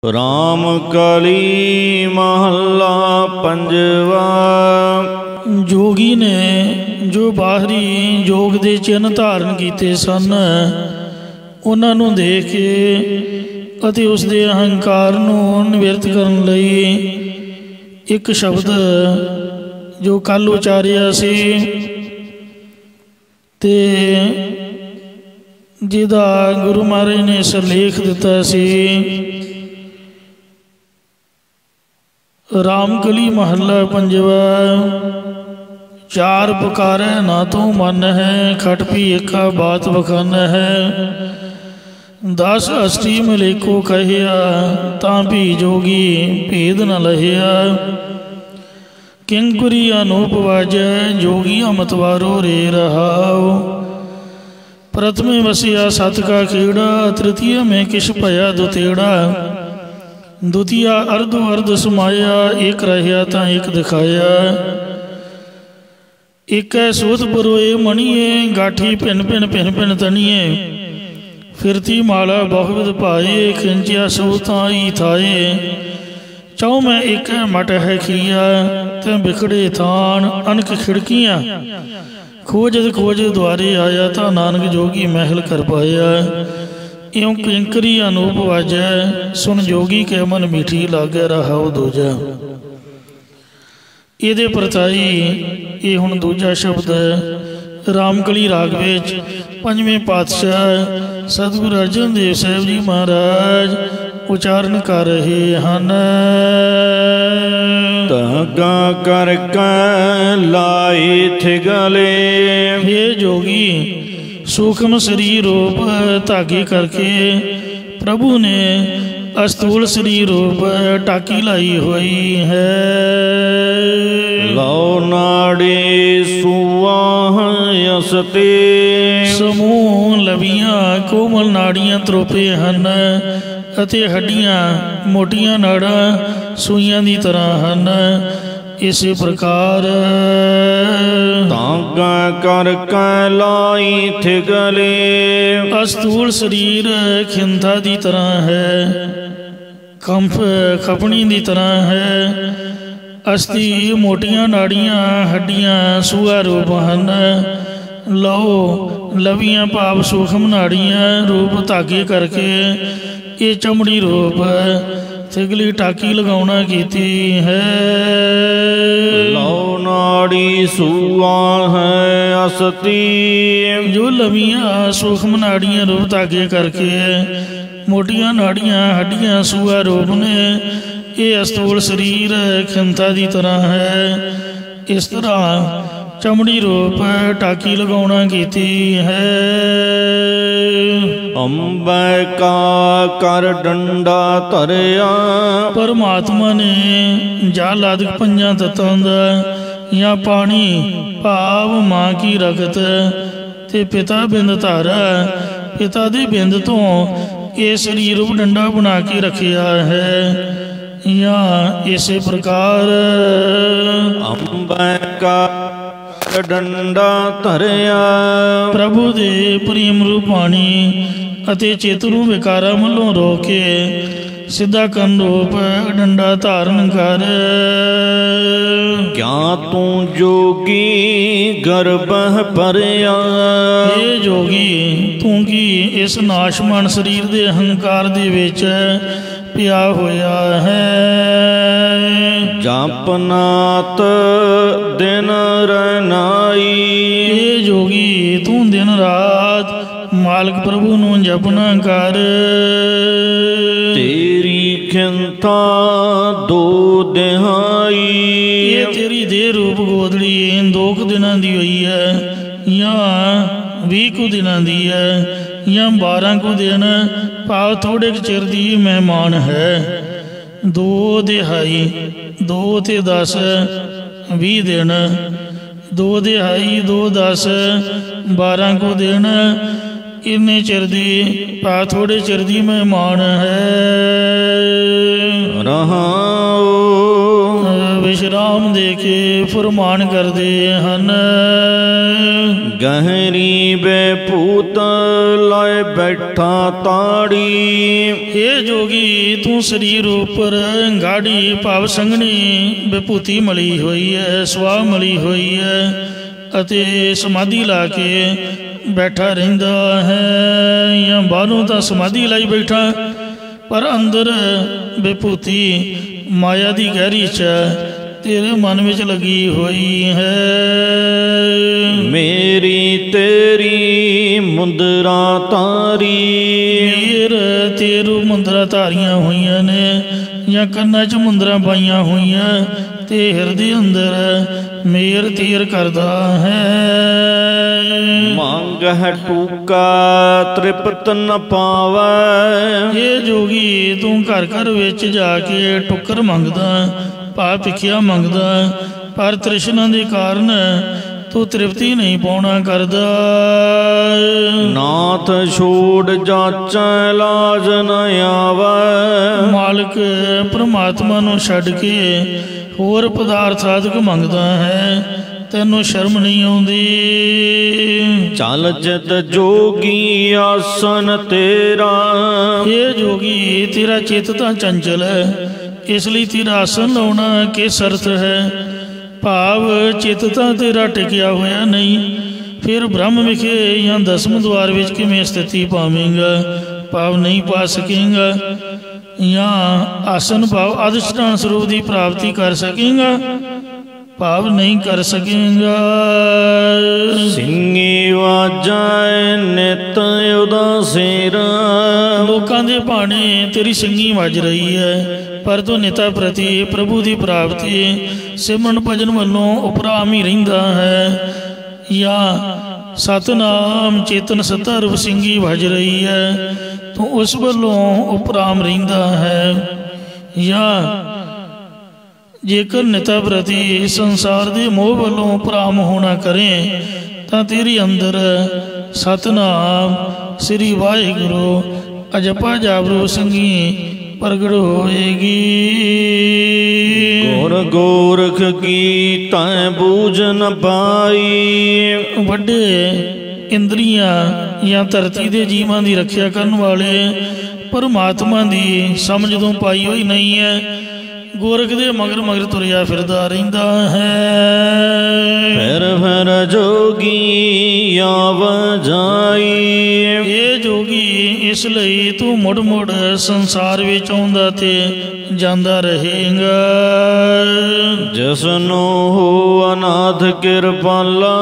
राम कली महला पंजवा। जोगी ने जो बाहरी योग के चिन्ह धारण किए सन, उन्होंने देख के अते उसके अहंकार नूं निवृत्त करन लई एक शब्द जो कल उचारिया सी ते जिहदा गुरु महाराज ने सिरलेख दिता सी, रामकली महला पंजवा। चार पुकारे ना तो मन है, खट पी एका बात बखान है। 10 अष्टी मलेको कहिया, तां भी जोगी भेद न लहिया। किंकुरी अनूप वाजै, जोगी अमतवारो रे रहाओ। प्रथमे वसिया सत का खेड़ा, तृतीय में किश भया दुतेड़ा। द्वितीया अर्ध अर्ध समाया, एक रहिया तां एक दिखाया। एक सूत परोए मणिए, गाठी भिन भिन भिन भिन तनिए। फिरती माला बहुविध पाए, खिंचिया सो ताई थाए। चौ में एक मट है खिया, ते बिखड़े थान अनक खिड़कियाँ। खोजद खोजद द्वारे आया, ता नानक जोगी महल कर पाया। इउं किंकरी अनूप वाजै, सुन जोगी के मन मीठी लागे रहाओ दूजा। ਇਹਦੇ ਪ੍ਰਤਾਈ ਇਹ ਹੁਣ ਦੂਜਾ ਸ਼ਬਦ ਰਾਮਕਲੀ ਰਾਗ ਵਿੱਚ ਪੰਜਵੇਂ ਪਾਤਸ਼ਾਹ ਸਤਿਗੁਰੂ ਅਰਜਨ ਦੇਵ ਸਾਹਿਬ ਜੀ ਮਹਾਰਾਜ ਉਚਾਰਨ ਕਰ ਰਹੇ ਹਨ। ਧਾਗਾ ਕਰ ਕੈ ਲਾਈ ਥਿਗਲੇ। हे जोगी, सूक्ष्म शरीर रूप धागे करके प्रभु ने अस्तूल शरीर रूप टाकी लाई हुई है। लौ नाड़ी सुवाहयसते, समूह लवियां कोमल नाड़ियां त्रोपे हन, अते हड्डियां मोटियां नाड़ां सूइयां दी तरह हन। इस प्रकार धागा कर कै लाई थिगले। अस्तूल शरीर खिंथा दी तरह है, कंफ खपनी दी तरह है। अस्थि मोटियां नाड़ियां, हड्डियां सूआ रूप हन। लहो लवियां भाव सूक्ष्म नाड़ियां रूप धागे करके ये चमड़ी रूप थिगली टाकी लगाउणा कीती है। लौ नाड़ी सुआ है असती, जो लवियां सूक्ष्म नाड़ियां रूप धागे करके मोटियां नाड़ियां हड्डियां सूआ रूप ने, ये अस्तूल शरीर खिंथा दी तरह है। इस तरह चमड़ी रूप टाकी लगाउणा कीती है। अंबै का कर डंडा धरिया। परमात्मा ने जल आदि 5 तत्तां दा या पानी भाव मां की रगत ते पिता बिंद धारा, पिता दे बिंद तो ये शरीर रूप डंडा बना के रखिया है। या इसे प्रकार अंबै का डंडा धरिया। प्रभु दे प्रेम रूपाणी अते चेत रूप विकारा मलों रोके सिद्धा कन रूप डंडा धारण कर। क्या तू जोगी गर्भ भरिया। हे जोगी, तू की इस नाशमान शरीर दे अहंकार दे विच पिया होया है। जपनात दिन रनाई। हे जोगी, तू दिन रात मालिक प्रभु नूं जपना कर। तेरी खिंता दो दिहाई। ये तेरी देह रूप गोदड़ी 2 दिनां दी हुई है, या 20 कुछ दिनां दी है, या 12 कुछ दिन, भाव थोड़े चिर दी मेहमान है। 2 दिहाई, 2 ते 10 20 दिन, 2 दिहाई 2 10 12 को दिन। इन्ने चिर दी भाव थोड़े चिर दी मेहमान है। रहाओ विश्राम दे के फरमान करते हैं। गहरी बेपूत लाए बैठा ताड़ी। हे जोगी तू शरीर उपर गाड़ी भाव संघनी विभूति मली हुई है, सुआह मली हुई है अते समाधि ला के बैठा रहिंदा है। या बाहरों तो समाधि लाई बैठा पर अंदर विभूति माया दी गहरी च तेरे मन में लगी हुई है। मेरी तेरी मुंदरा तारी। मेर तेरू मुंदरा तारियां हुई ने या कन्ना च मुंदरा पाइया हुई ते हृदय अंदर मेर तीर करदा है। मांग है टूका तृप्त न पावै। ये जोगी तू घर घर विच जाके टुकर मंगदा भा भिखिया मंगदा पर तृष्णा के कारण तू तृप्ति नहीं पाउणा करदा। नाथ छोड़ जाचै लाज न आवै। मालिक परमात्मा नूं छड्ड के होर पदार्थ आदਿक मंगदा है तैनू शर्म नहीं आउंदी। चल चित जोगी आसन तेरा। ये जोगी तेरा चित तां चंचल है इसलिए तेरा आसन लाउणा किस अर्थ है। भाव चित तां तेरा टिकिया होया नहीं फिर ब्रह्म विखे या दसम द्वार विच किवें स्थिति पावेंगा। भाव नहीं पा सकेंगा या आसन भाव अधिष्ठान स्वरूप की प्राप्ति कर सकेंगा। भाव नहीं कर सकेंगा। सिंगी वाजाए नित उदासीर। लोकां दे भाणे तेरी सिंगी वज रही है पर तू निता प्रति प्रभु की प्राप्ति सिमरन भजन वालों उपराम ही रहिंदा है। या सतनाम चेतन सत्ता रूप सिंगी वज रही है तो उस वालों उपराम रहिंदा है। या जेकर निता प्रति संसार के मोह वालों उपराम होना करें तो तेरी अंदर सतनाम श्री वाहिगुरु अजपा जाबरू सिंगी प्रगट होएगी। गुर गोरख की तैं बूझ न पाई। वड्डे इंद्रियां या धरती के जीवां की रक्षा करने वाले परमात्मा की समझ तो पाई हुई नहीं है। गोरख दे मगर मगर तुरिया फिरदा रहिंदा है। फिर जोगी आव जाई। ये जोगी इसलिए तू मुड़ मुड़ संसार विच आउंदा ते जांदा रहेगा। जिसनो हो अनाथ किरपाला।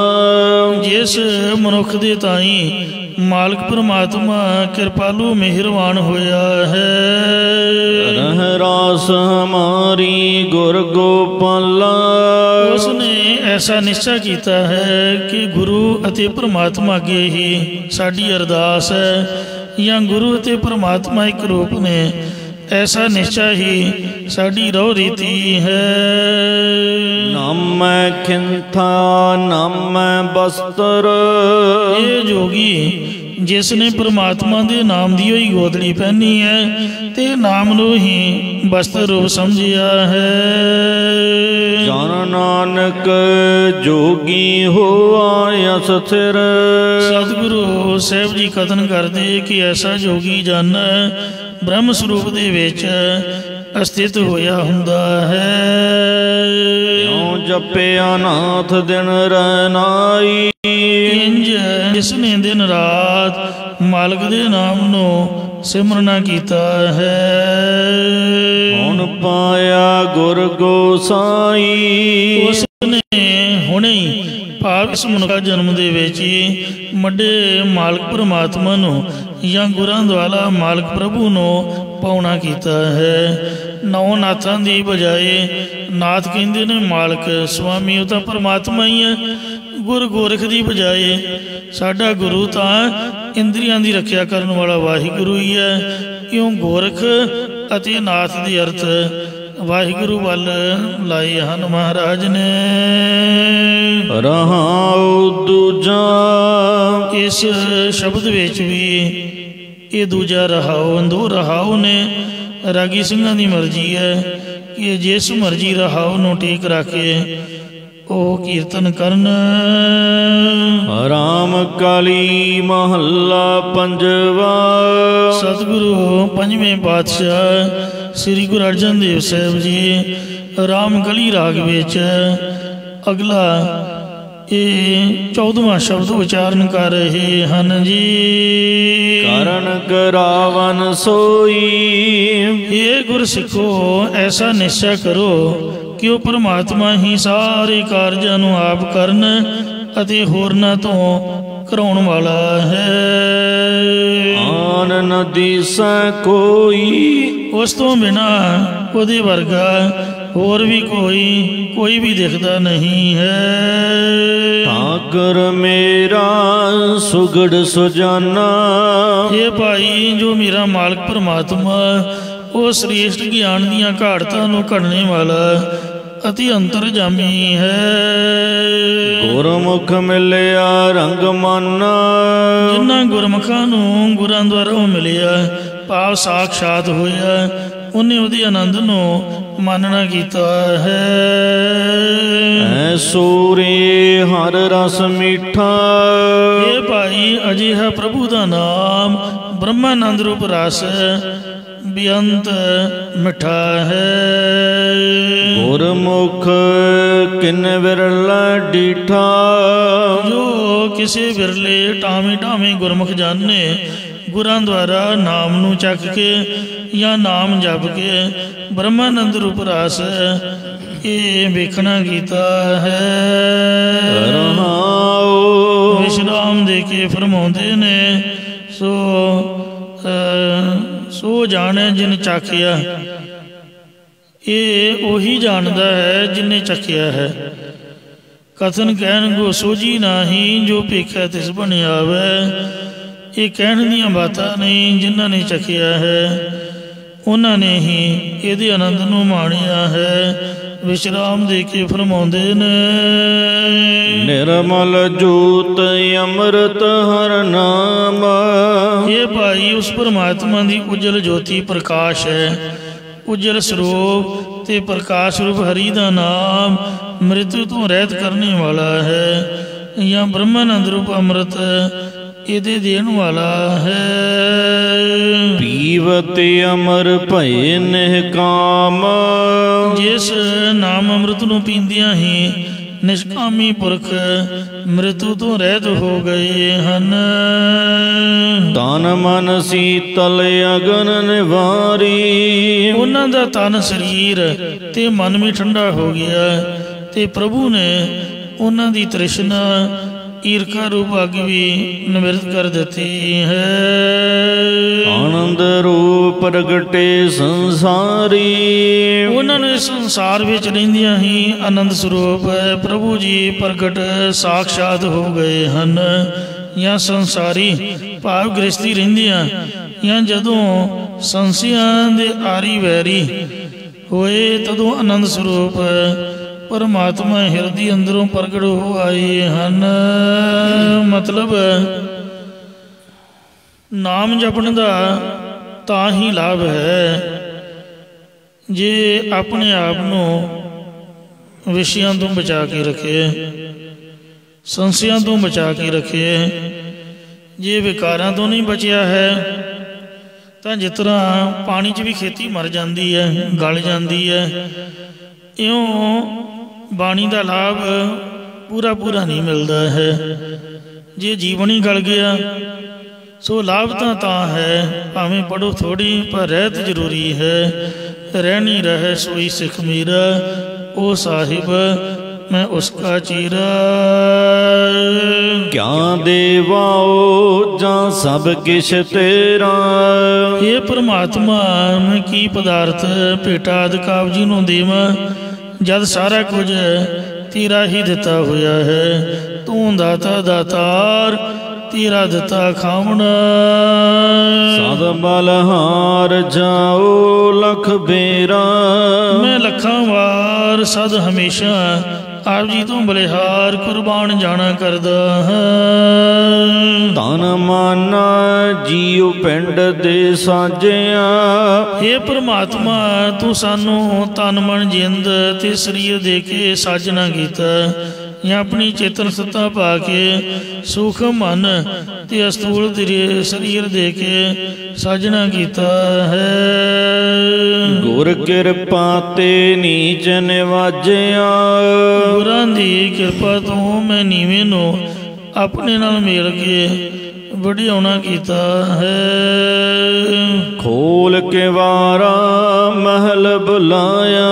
जिस मनुख दे ताई मालिक परमात्मा कृपालु मेहरबान होया है। रह रास हमारी गुर गोपाला। उसने ऐसा निश्चय किया है कि गुरु अते परमात्मा अगे ही साडी अरदास है या गुरु अते परमात्मा एक रूप ने ऐसा निश्चय ही साडी रहो रीति है। नाम खिंथा नाम बस्तर। ये जोगी जिसने परमात्मा के नाम की ही गोदड़ी पहनी है ते नाम नूं ही वस्त्र रूप समझिया है। जन नानक जोगी हो आया स्थिर। सतगुरु साहब जी कथन करते कि ऐसा जोगी जन ब्रह्म स्वरूप दे विच अस्तित होया हुंदा है। जपिया नाथ दिन रनाई। इंज जिसने दिन रात मालिक दे नाम नो सिमरना कीता है। हुण पाया गुर गोसाई। उसने हुणे भाव इस मनुखा जन्म दे विच ही मड्डे मालिक परमात्मा नो या गुरां द्वारा मालिक प्रभु नो पाउणा कीता है। नौ नाथां दी बजाए नाथ कहंदे ने मालिक स्वामी वो तो परमात्मा ही है। गुर गोरख की बजाए साडा गुरु तो इंद्रियां की रक्षा करने वाला वाहिगुरु ही है। क्यों गोरख अते नाथ के अर्थ वाहिगुरु वल लाए हन महाराज ने। रहाओ दूजा। इस शब्द विच भी ये दूजा रहाओ दो रहाओ ने रागी सिंघां की मर्जी है कि जिस मर्जी रहाओ नूं टेक रख के ਉਹ ਕੀਰਤਨ ਕਰਨ। ਰਾਮ ਕਲੀ ਮਹੱਲਾ ਪੰਜਵਾ। ਸਤਿਗੁਰੂ ਪੰਜਵੇਂ ਪਾਤਸ਼ਾਹ ਸ੍ਰੀ ਗੁਰੂ ਅਰਜਨ ਦੇਵ ਸਾਹਿਬ ਜੀ ਰਾਮ ਕਲੀ ਰਾਗ ਵਿੱਚ ਅਗਲਾ ਇਹ 14ਵਾਂ ਸ਼ਬਦ ਉਚਾਰਨ ਕਰ ਰਹੇ ਹਨ ਜੀ। ਕਰਨ ਕਰਾਵਨ ਸੋਈ। ਇਹ ਗੁਰਸਿੱਖੋ ਐਸਾ ਨਿਸ਼ਚੈ ਕਰੋ ਕਿ ਉਹ ਪਰਮਾਤਮਾ ਹੀ ਸਾਰੇ ਕਾਰਜਾਂ ਨੂੰ ਆਪ ਕਰਨ ਅਤੇ ਹੋਰਨਾਂ ਤੋਂ ਕਰਾਉਣ ਵਾਲਾ ਹੈ। ਆਨ ਨ ਦਿਸੈ ਕੋਈ। ਉਸ ਤੋਂ ਬਿਨਾਂ ਉਹਦੇ ਵਰਗਾ ਹੋਰ ਵੀ ਕੋਈ ਵੀ ਦਿਖਦਾ ਨਹੀਂ ਹੈ। ਠਾਕੁਰ ਮੇਰਾ ਸੁਗੜ ਸੁਜਾਨਾ। ਇਹ ਭਾਈ ਜੋ ਮੇਰਾ ਮਾਲਕ ਪਰਮਾਤਮਾ ਉਹ ਸ੍ਰੇਸ਼ਟ ਗਿਆਨ ਦੀਆਂ ਘਾੜਤਾਂ ਨੂੰ ਘੜਨੇ ਵਾਲਾ ਅਤੀ ਅੰਤਰਜਾਮੀ ਹੈ। ਗੁਰਮੁਖ ਮਿਲਿਆ ਰੰਗ ਮਾਨਾ। ਜਿਨ੍ਹਾਂ ਗੁਰਮੁਖਾਂ ਨੂੰ ਗੁਰਾਂ ਦੁਆਰਾ ਉਹ ਮਿਲਿਆ ਭਾਵ ਸਾਖਸ਼ਾਤ ਹੋਇਆ ਉਹਨੇ ਉਹਦੇ ਆਨੰਦ ਨੂੰ ਮਾਨਣਾ ਕੀਤਾ ਹੈ। ਐਸੂਰੇ ਹਰ ਰਸ ਮਿੱਠਾ। ਇਹ ਭਾਈ ਅਜਿਹਾ ਪ੍ਰਭੂ ਦਾ ਨਾਮ ਬ੍ਰਹਮਾਨੰਦ ਰੂਪ ਰਸ ਬੇਅੰਤ ਮਿੱਠਾ ਹੈ। ਗੁਰਮੁਖ ਕਿਨ ਵਿਰਲਾ ਡੀਠਾ। ਜੋ ਕਿਸੇ ਵਿਰਲੇ ਟਾਵੇਂ ਟਾਵੇਂ ਗੁਰਮੁਖ ਜਾਣੇ ਗੁਰਾਂ ਦੁਆਰਾ ਨਾਮ ਨੂੰ ਚੱਕ ਕੇ ਜਾਂ ਨਾਮ ਜਪ ਕੇ ਬ੍ਰਹਮਾਨੰਦ ਰੂਪ ਰਸ ਇਹ ਵੇਖਣਾ ਕੀਤਾ ਹੈ। ਵਿਸ਼ਰਾਮ ਦੇ ਕੇ ਫਰਮਾਉਂਦੇ ਨੇ ਸੋ ਜਾਣੇ ਜਿਨ ਚਾਖਿਆ। ਇਹ ਉਹੀ ਜਾਣਦਾ ਹੈ ਜਿਨੇ ਚੱਖਿਆ ਹੈ। ਕਥਨ ਕਹਿਣ ਗੋ ਸੋਝੀ ਨਾਹੀ ਜੋ ਭੇਖਿਆ ਤਿਸ ਬਣਿਆ ਵੈ। ਇਹ ਕਹਿਣ ਦੀਆਂ ਬਾਤਾਂ ਨਹੀਂ, ਜਿਨ੍ਹਾਂ ਨੇ ਚੱਖਿਆ ਹੈ ਉਹਨਾਂ ਨੇ ਹੀ ਇਹਦੇ ਆਨੰਦ ਨੂੰ ਮਾਣਿਆ ਹੈ। ਵਿਸ਼ਰਾਮ ਦੇ ਕੇ ਫਰਮਾਉਂਦੇ ਨੇ ਨਿਰਮਲ ਜੋਤ ਅੰਮ੍ਰਿਤ ਹਰ ਨਾਮ। ਇਹ ਭਾਈ ਉਸ ਪਰਮਾਤਮਾ ਦੀ ਉਜਲ ਜੋਤੀ ਪ੍ਰਕਾਸ਼ ਹੈ। ਉਜਲ ਸਰੂਪ ਤੇ ਪ੍ਰਕਾਸ਼ ਰੂਪ ਹਰੀ ਦਾ ਨਾਮ ਮ੍ਰਿਤੂ ਤੋਂ ਰਹਿਤ ਕਰਨੇ ਵਾਲਾ ਹੈ ਜਾਂ ਬ੍ਰਹਮਾਨੰਦ ਰੂਪ ਅੰਮ੍ਰਿਤ ਇਹਦੇ ਦੇਣ ਵਾਲਾ ਹੈ। ਪੀਵਤ ਅਮਰ ਭਏ ਨਿਹਕਾਮ। ਜਿਸ ਨਾਮ ਅੰਮ੍ਰਿਤ ਨੂੰ ਪੀਂਦਿਆਂ ਹੀ ਨਿਸ਼ਕਾਮੀ ਪੁਰਖ ਮ੍ਰਿਤੂ ਤੋਂ ਰਹਿਤ ਹੋ ਗਏ ਹਨ। ਤਨ ਮਨ ਸੀਤਲ ਅਗਨ ਨਿਵਾਰੀ। ਉਹਨਾਂ ਦਾ ਤਨ ਸਰੀਰ ਤੇ ਮਨ ਵੀ ਠੰਡਾ ਹੋ ਗਿਆ ਤੇ ਪ੍ਰਭੂ ਨੇ ਉਹਨਾਂ ਦੀ ਤ੍ਰਿਸ਼ਨਾ ਈਰਖਾ ਰੂਪ ਅੱਗ ਵੀ ਨਿਵਰਤ ਕਰ ਦਿੱਤੀ ਹੈ। ਆਨੰਦ ਰੂਪ ਪ੍ਰਗਟੇ ਸੰਸਾਰੀ। ਉਹਨਾਂ ਨੂੰ ਇਸ ਸੰਸਾਰ ਵਿੱਚ ਰਹਿੰਦਿਆਂ ਹੀ ਆਨੰਦ ਸਰੂਪ ਪ੍ਰਭੂ ਜੀ ਪ੍ਰਗਟ ਸਾਖਸ਼ਾਤ ਹੋ ਗਏ ਹਨ। ਜਾਂ ਸੰਸਾਰੀ ਭਾਵ ਗ੍ਰਸਤੀ ਰਹਿੰਦਿਆਂ ਜਾਂ ਜਦੋਂ ਸੰਸਿਆਂ ਦੇ ਆਰੀ ਵੈਰੀ ਹੋਏ ਤਦੋਂ ਆਨੰਦ ਸਰੂਪ ਪਰਮਾਤਮਾ ਹਿਰਦੇ ਅੰਦਰੋਂ ਪ੍ਰਗਟ ਹੋ ਆਏ ਹਨ। ਮਤਲਬ ਨਾਮ ਜਪਣ ਦਾ ਤਾਂ ਹੀ ਲਾਭ ਹੈ ਜੇ ਆਪਣੇ ਆਪ ਨੂੰ ਵਿਸ਼ਿਆਂ ਤੋਂ ਬਚਾ ਕੇ ਰੱਖੇ, ਸੰਸਿਆਂ ਤੋਂ ਬਚਾ ਕੇ ਰੱਖੇ। ਜੇ ਵਿਕਾਰਾਂ ਤੋਂ ਨਹੀਂ ਬਚਿਆ ਹੈ ਤਾਂ ਜਿਸ ਤਰ੍ਹਾਂ ਪਾਣੀ 'ਚ ਵੀ ਖੇਤੀ ਮਰ ਜਾਂਦੀ ਹੈ, ਗਲ ਜਾਂਦੀ ਹੈ, ਇਉਂ ਬਾਣੀ ਦਾ ਲਾਭ ਪੂਰਾ ਨਹੀਂ ਮਿਲਦਾ ਹੈ। ਜੇ ਜੀਵਨ ਹੀ ਗਲ ਗਿਆ ਸੋ ਲਾਭ ਤਾਂ ਹੈ ਭਾਵੇਂ ਪੜੋ ਥੋੜੀ ਪਰ ਰਹਿਤ ਜ਼ਰੂਰੀ ਹੈ। ਰਹਿਣੀ ਰਹੇ ਸੋਈ ਸਿੱਖ ਮੇਰਾ ਉਹ ਸਾਹਿਬ ਮੈਂ ਉਸਕਾ ਚੀਰਾ। ਕਿਆ ਦੇਵਾਓ ਜਾਂ ਸਭ ਕਿਛ ਤੇਰਾ। ਇਹ ਪਰਮਾਤਮਾ ਮੈਂ ਕੀ ਪਦਾਰਥ ਭੇਟਾ ਆਦਿ ਕਾਬ ਜੀ ਨੂੰ ਦੇਵਾਂ ਜਦ ਸਾਰਾ ਕੁਝ ਤੇਰਾ ਹੀ ਦਿੱਤਾ ਹੋਇਆ ਹੈ। ਤੂੰ ਦਾਤਾ ਦਾਤਾਰ ਤੇਰਾ ਦਿੱਤਾ ਖਾਵਣਾ। ਸਦ ਬਲਹਾਰ ਜਾਓ ਲਖ ਬੇਰਾ। ਮੈਂ ਲੱਖਾਂ ਵਾਰ ਸਦ ਹਮੇਸ਼ਾ ਆਪ ਜੀ ਤੋਂ ਬਲਿਹਾਰ ਕੁਰਬਾਨ ਜਾਣਾ ਕਰਦਾ ਹਾਂ। ਤਨ ਮਨ ਜੀਉ ਪਿੰਡ ਦੇ ਸਾਜਿਆ। हे परमात्मा तू सानू तन मन जिंद ते शरीर दे के साजना कीता या अपनी चेतन सत्ता पा के सूखम मन ते अस्तूल तेरे शरीर दे के साजना कीता है। गुर कृपा ते नीच निवाजिया। गुरां दी कृपा तो मैं नीवें नूं अपने नाल मेल के वडियाउणा कीता है। खोल के वारा महल बुलाया।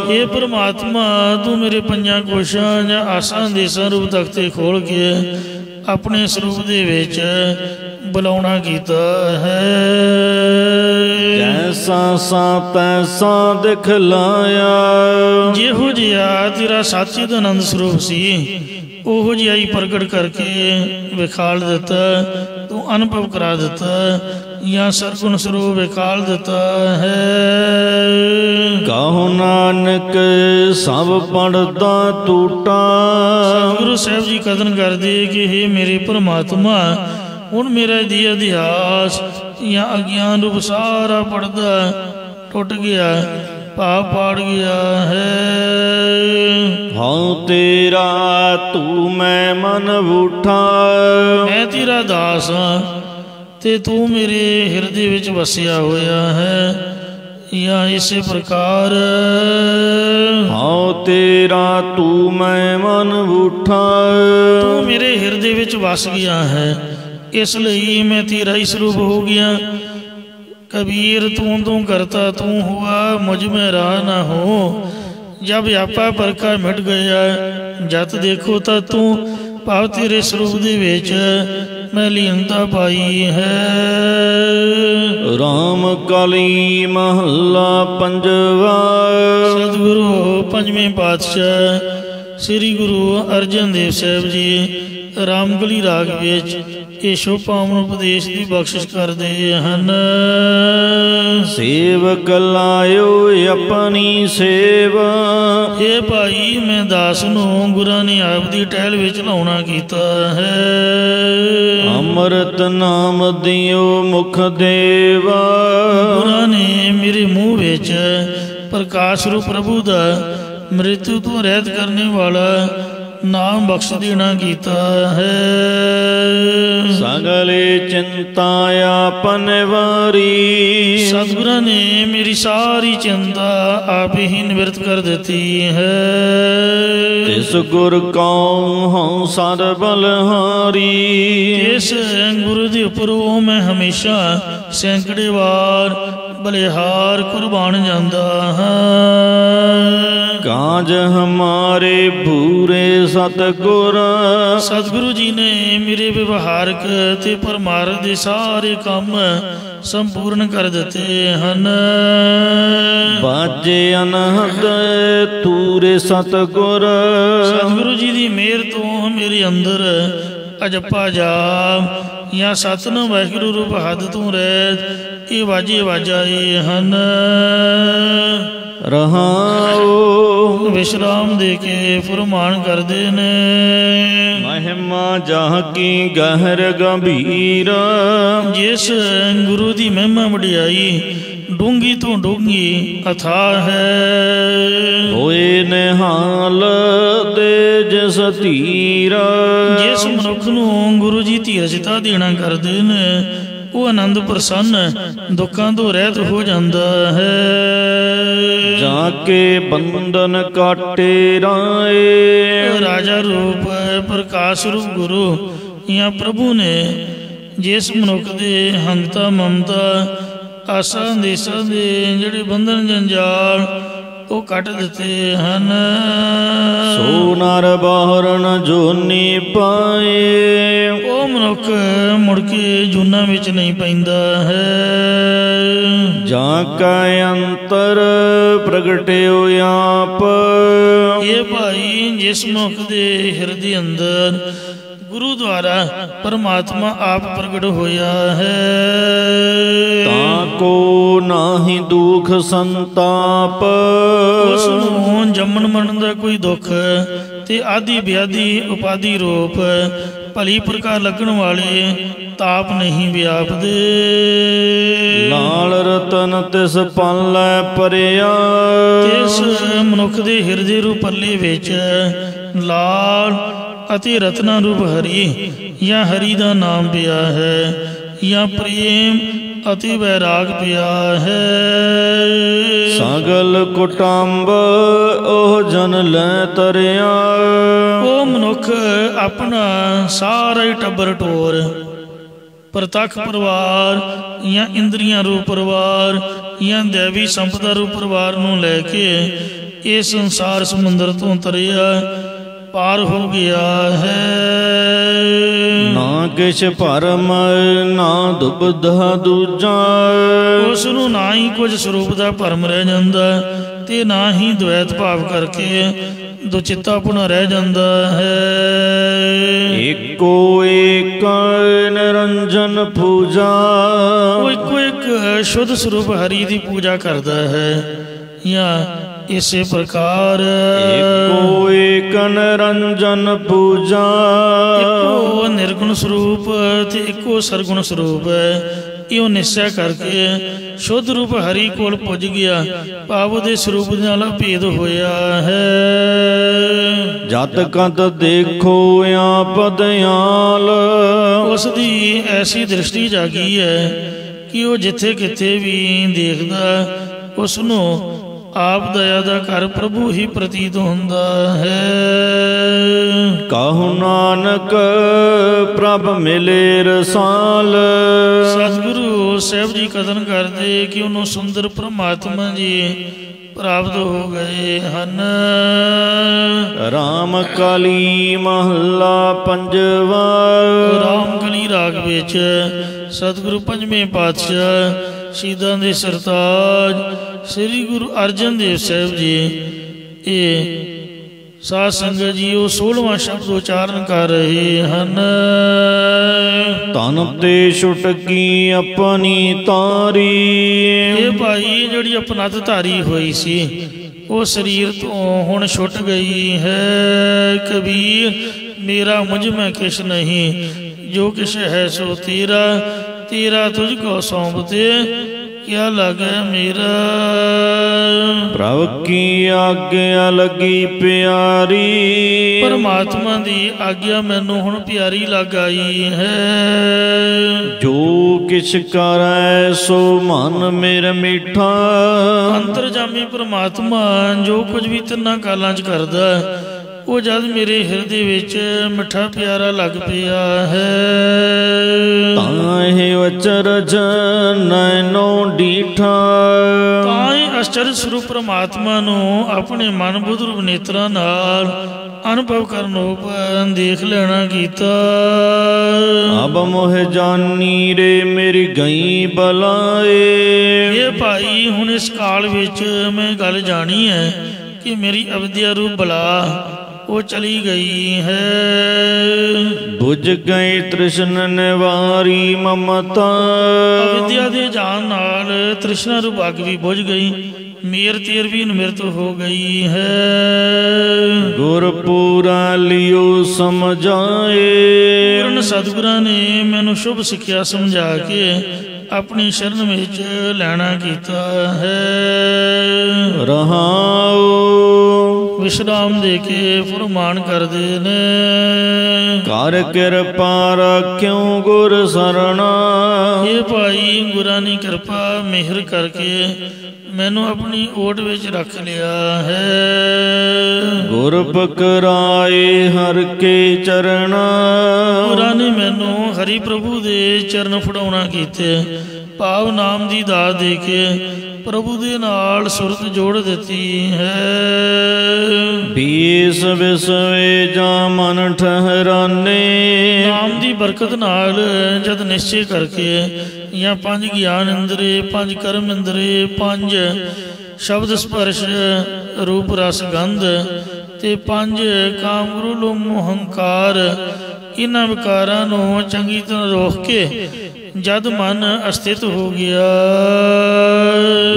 हे परमात्मा तू मेरे पंजां कोशां जां आसां देसां रूप तख्ते खोल के अपने स्वरूप दे विच बुलाउणा कीता है। जैसा सा तैसा दिखलाया। जिहो जिहा तेरा साचित आनंद स्वरूप सी ओहो जिहा ही प्रगट करके विखाल दिता, तू अनुभव करा दिता या सरगुण स्वरूप विखाल दिता है। कहो नानक सब पढ़दा टूटा। गुरु साहब जी कथन करते कि हे मेरे परमात्मा हुण मेरा दी इतिहास या अज्ञान रूप सारा पढ़दा टुट गया, भाव पाड़ गया है। हाँ तेरा तू मैं मन उठा। मैं तेरा दास हाँ ते तू मेरे हृदय विच वसिया होया है। या इसे प्रकार हाँ तेरा तू मैं मन उठा। तू मेरे हृदय विच वस गया है, इसलिए मैं तेरा ही स्वरूप हो गया। कबीर तू करता तू हुआ, मुझ में रहा ना हो। जब व्यापा परखा मिट गया, जत देखो ता तू भाव तेरे स्वरूप दे विच मैं लीनता पाई है। राम कली महला पंजवा। सतगुरु पंजवें पातशाह श्री गुरु अर्जन देव साहब जी रामकली राग विच ये शोभावन उपदेश की बख्शिश करते हैं। सेवक लायो अपनी सेवा। हे भाई मैं दास नूं गुरां ने आप दी टहल विच लाउणा कीता है। अमृत नाम दियो मुख देवा। गुरां ने मेरे मुँह विच प्रकाश रूप प्रभु दा मृत्यु तो रहत करने वाला नाम बख्श देना कीता है। सगले चिंता आपन वारी। सतगुरु ने मेरी सारी चिंता आप ही निवृत्त कर देती है। तिस गुर कौं हूँ सद बलहारी। इस गुरु के उपर मैं हमेशा सैकड़े वार बलिहार कुर्बान जाता हाँ। काज हमारे भूरे सतगुर। सतगुरु जी ने मेरे व्यवहारक ते परमार्थ दे सारे काम संपूर्ण कर दिते हैं। बाजे अनहद तूरे सतगुर। सतगुरु जी की मेहर तो मेरे अंदर अजपा जाप या सतनाम वाहिगुरू रूप हद तू रहत ये वाजे वाजाए हैं। रहाओ विश्राम दे के फरमान करते ने। महिमा जह की गहर गंभीर। जिस गुरु की महिमा वडियाई डूंगी तो डूंगी अथाह है। होए निहाल तेज सतीर। जिस मनुख नूं गुरु जी धीरजता देना करते ने वो आनंद प्रसन्न दुखों तो रहत हो जाता है। जाके बंधन काटे राए। राजा रूप प्रकाश रूप गुरु या प्रभु ने जिस मनुख दे हंगता ममता आसा देशा दे जिहड़े बंधन जंजाल वो कट दिते हैं। सो नर बाहरन जोनी पाए। वो मनुख मुड़ के जूना विच नहीं पैंदा है। जाका अंतर प्रगट्यो आप। ये भाई जिस मनुख दे हृदय अंदर गुरु द्वारा परमात्मा आप प्रगट होया है। ताको नाही दुख संताप। उसनूं जमन मरण दा कोई दुख ते आदि व्याधि उपाधि रूप भली प्रकार लगन वाले ਤਾਪ ਨਹੀਂ ਵਿਆਪਦੇ। ਲਾਲ ਰਤਨ ਤਿਸ ਪਾਲੈ ਪਰਿਆ, ਇਸ ਮਨੁੱਖ ਦੇ ਹਿਰਦੇ ਰੂ ਪੱਲੇ ਵਿੱਚ ਲਾਲ ਅਤੇ ਰਤਨਾ ਰੂਪ ਹਰੀ ਜਾਂ ਹਰੀ ਦਾ ਨਾਮ ਪਿਆ ਹੈ, ਜਾਂ ਪ੍ਰੇਮ ਅਤੇ ਵੈਰਾਗ ਪਿਆ ਹੈ। ਸਗਲ ਕੁਟੰਬ ਉਹ ਜਨ ਲੈ ਤਰਿਆ, ਉਹ ਮਨੁੱਖ ਆਪਣਾ ਸਾਰਾ ਹੀ ਟੱਬਰ ਟੋਰ, ਪ੍ਰਤੱਖ ਪਰਿਵਾਰ ਜਾਂ ਇੰਦਰੀਆਂ ਰੂਪ ਪਰਿਵਾਰ ਜਾਂ ਦੇਵੀ ਸੰਪਦਾ ਰੂਪ ਪਰਿਵਾਰ ਨੂੰ ਲੈ ਕੇ ਇਹ ਸੰਸਾਰ ਸਮੁੰਦਰ ਤੋਂ ਤਰਿਆ ਪਾਰ ਹੋ ਗਿਆ ਹੈ। ਨਾ ਕਿਛ ਭਰਮ ਨਾ ਦੁਬਧਾ ਦੂਜਾ, ਉਸ ਨੂੰ ਨਾ ਹੀ ਕੁਝ ਸਰੂਪ ਦਾ ਭਰਮ ਰਹਿ ਜਾਂਦਾ ਤੇ ਨਾ ਹੀ ਦ્વੈਤ ਭਾਵ ਕਰਕੇ ਦੁਚਿੱਤਾਪੁਣ ਰਹਿ ਜਾਂਦਾ ਹੈ। ਏਕੋ ਏਕ ਨਿਰੰਜਨ ਪੂਜਾ, ਉਹ ਇੱਕੋ ਇੱਕ ਸ਼ੁੱਧ ਸਰੂਪ ਹਰੀ ਦੀ ਪੂਜਾ ਕਰਦਾ ਹੈ। ਜਾਂ ਇਸੇ ਪ੍ਰਕਾਰ ਏਕੋ ਏਕ ਨਿਰੰਜਨ ਪੂਜਾ, ਇੱਕੋ ਨਿਰਗੁਣ ਸਰੂਪ ਤੇ ਇੱਕੋ ਸਰਗੁਣ ਸਰੂਪ ਹੈ। ਇਹ ਨਿਸ਼ਚੈ ਕਰਕੇ ਸ਼ੁੱਧ ਰੂਪ ਹਰੀ ਕੋਲ ਪੁੱਜ ਗਿਆ, ਭਾਵ ਉਹਦੇ ਸਰੂਪ ਨਾਲ ਭੇਦ ਹੋਇਆ ਹੈ। ਜਦ ਕਦ ਦੇਖੋ ਆਪ ਦਿਆਲ, ਉਸ ਦੀ ਐਸੀ ਦ੍ਰਿਸ਼ਟੀ ਜਾਗੀ ਹੈ ਕਿ ਉਹ ਜਿੱਥੇ ਕਿਤੇ ਵੀ ਦੇਖਦਾ ਉਸ ਨੂੰ ਆਪ ਦਇਆ ਦਾ ਘਰ ਪ੍ਰਭੂ ਹੀ ਪ੍ਰਤੀਤ ਹੁੰਦਾ ਹੈ। ਕਹੁ ਨਾਨਕ ਪ੍ਰਭ ਮਿਲੇ ਰਸਾਲ, ਸਤਿਗੁਰੂ ਸਾਹਿਬ ਜੀ ਕਥਨ ਕਰਦੇ ਕਿ ਉਹਨੂੰ ਸੁੰਦਰ ਪਰਮਾਤਮਾ ਜੀ ਪ੍ਰਾਪਤ ਹੋ ਗਏ ਹਨ। ਰਾਮ ਕਲੀ ਮਹੱਲਾ ਪੰਜਵਾ, ਰਾਮ ਕਲੀ ਰਾਗ ਵਿੱਚ ਸਤਿਗੁਰੂ ਪੰਜਵੇਂ ਪਾਤਸ਼ਾਹ ਸ਼ਹੀਦਾਂ ਦੇ ਸਰਤਾਜ ਸ੍ਰੀ ਗੁਰੂ ਅਰਜਨ ਦੇਵ ਸਾਹਿਬ ਜੀ ਇਹ ਸਾਧ ਸੰਗਤ ਜੀ ਉਹ 16ਵਾਂ ਸ਼ਬਦ ਉਚਾਰਨ ਕਰ ਰਹੇ ਹਨ। ਤਨ ਤੇ ਛੁਟਕੀ ਆਪਣੀ ਤਾਰੀ, ਇਹ ਭਾਈ ਜਿਹੜੀ ਆਪਣਤ ਧਾਰੀ ਹੋਈ ਸੀ ਉਹ ਸਰੀਰ ਤੋਂ ਹੁਣ ਛੁੱਟ ਗਈ ਹੈ। ਕਬੀਰ ਮੇਰਾ ਮੁਝ ਮੈਂ ਕਿਛ ਨਹੀਂ, ਜੋ ਕਿਛ ਹੈ ਸੋ ਤੇਰਾ, ਤੇਰਾ ਤੁਝ ਕੋ ਸੌਂਪਤੇ ਕਿਆ ਲਾਗੇ ਮੇਰਾ। ਪ੍ਰਭ ਕੀ ਆਗਿਆ ਲੱਗੀ ਪਿਆਰੀ, ਪਰਮਾਤਮਾ ਦੀ ਆਗਿਆ ਮੈਨੂੰ ਹੁਣ ਪਿਆਰੀ ਲੱਗ ਆਈ ਹੈ। ਜੋ ਕਿਛ ਕਰੈ ਸੋ ਮਨ ਮੇਰਾ ਮਿੱਠਾ, ਅੰਤਰਜਾਮੀ ਪਰਮਾਤਮਾ ਜੋ ਕੁਝ ਵੀ ਤਿੰਨਾਂ ਕਾਲਾਂ 'ਚ ਕਰਦਾ ਉਹ ਜਦ ਮੇਰੇ ਹਿਰਦੇ ਵਿੱਚ ਮਿੱਠਾ ਪਿਆਰਾ ਲੱਗ ਪਿਆ ਹੈ। ਤਾਹਿ ਅਚਰਜ ਨੈਨੋ ਡੀਠਾ, ਤਾਹਿ ਅਚਰਜ ਸਰੂਪ ਪਰਮਾਤਮਾ ਨੂੰ ਆਪਣੇ ਮਨ ਬੁੱਧ ਰੂਪ ਨੇਤਰਾਂ ਨਾਲ ਅਨੁਭਵ ਕਰਨ ਉਪਰ ਦੇਖ ਲੈਣਾ ਕੀਤਾ। ਅਬ ਮੋਹ ਜਾਨੀ ਰੇ ਮੇਰੀ ਗਈ ਬਲਾਏ, ਇਹ ਭਾਈ ਹੁਣ ਇਸ ਕਾਲ ਵਿੱਚ ਮੈਂ ਗੱਲ ਜਾਣੀ ਹੈ ਕਿ ਮੇਰੀ ਅਵਿਦਿਆ ਰੂਪ ਬਲਾ ਉਹ ਚਲੀ ਗਈ ਹੈ। ਬੁਝ ਗਈ ਤ੍ਰਿਸ਼ਨ ਨਿਵਾਰੀ ਮਮਤਾ, ਅਵਿਦਿਆ ਦੇ ਜਾਣ ਨਾਲ ਤ੍ਰਿਸ਼ਨਾ ਰੂਪ ਅੱਗ ਵੀ ਬੁਝ ਗਈ, ਮੇਰ ਤੇਰ ਵੀ ਨਿਮਰਤ ਹੋ ਗਈ ਹੈ। ਗੁਰਪੂਰਾ ਲਿਓ ਸਮਝਾਏ, ਪੂਰਨ ਸਤਿਗੁਰਾਂ ਨੇ ਮੈਨੂੰ ਸ਼ੁਭ ਸਿੱਖਿਆ ਸਮਝਾ ਕੇ ਆਪਣੀ ਸ਼ਰਨ ਵਿੱਚ ਲੈਣਾ ਕੀਤਾ ਹੈ। ਰਹਾਉ ਵਿਸ਼ਰਾਮ ਦੇ ਕੇ ਫਰਮਾਨ ਕਰਦੇ ਨੇ, ਕਰ ਕਿਰਪਾ ਰੱਖਿਓ ਗੁਰ ਸਰਣਾ, ਇਹ ਭਾਈ ਗੁਰਾਂ ਦੀ ਕਿਰਪਾ ਮਿਹਰ ਕਰਕੇ ਮੈਨੂੰ ਆਪਣੀ ਓਟ ਵਿੱਚ ਰੱਖ ਲਿਆ ਹੈ। ਗੁਰ ਪਕਰਾਏ ਹਰ ਕੇ ਚਰਣਾ, ਗੁਰਾਂ ਨੇ ਮੈਨੂੰ ਹਰੀ ਪ੍ਰਭੂ ਦੇ ਚਰਨ ਫੜਾਉਣਾ ਕੀਤੇ, ਭਾਵ ਨਾਮ ਦੀ ਦਾਤ ਦੇ ਕੇ ਪ੍ਰਭੂ ਦੇ ਨਾਲ ਸੁਰਤ ਜੋੜ ਦਿੱਤੀ ਹੈ। ਬੀਸ ਵਿਸਵੇ ਜਾ ਮਨ ਠਹਿਰਾਨੇ, ਨਾਮ ਦੀ ਬਰਕਤ ਨਾਲ ਜਦ ਨਿਸ਼ਚੇ ਕਰਕੇ ਜਾਂ 5 ਗਿਆਨ ਇੰਦਰੇ, 5 ਕਰਮ ਇੰਦਰੇ, 5 ਸ਼ਬਦ ਸਪਰਸ਼ ਰੂਪ ਰਸ ਗੰਧ ਤੇ 5 ਕਾਮ ਗੁਰੂ ਲੋਮ ਹੰਕਾਰ, ਇਹਨਾਂ ਵਿਕਾਰਾਂ ਨੂੰ ਚੰਗੀ ਤਰ੍ਹਾਂ ਰੋਕ ਕੇ ਜਦ ਮਨ ਅਸਥਿਤ ਹੋ ਗਿਆ,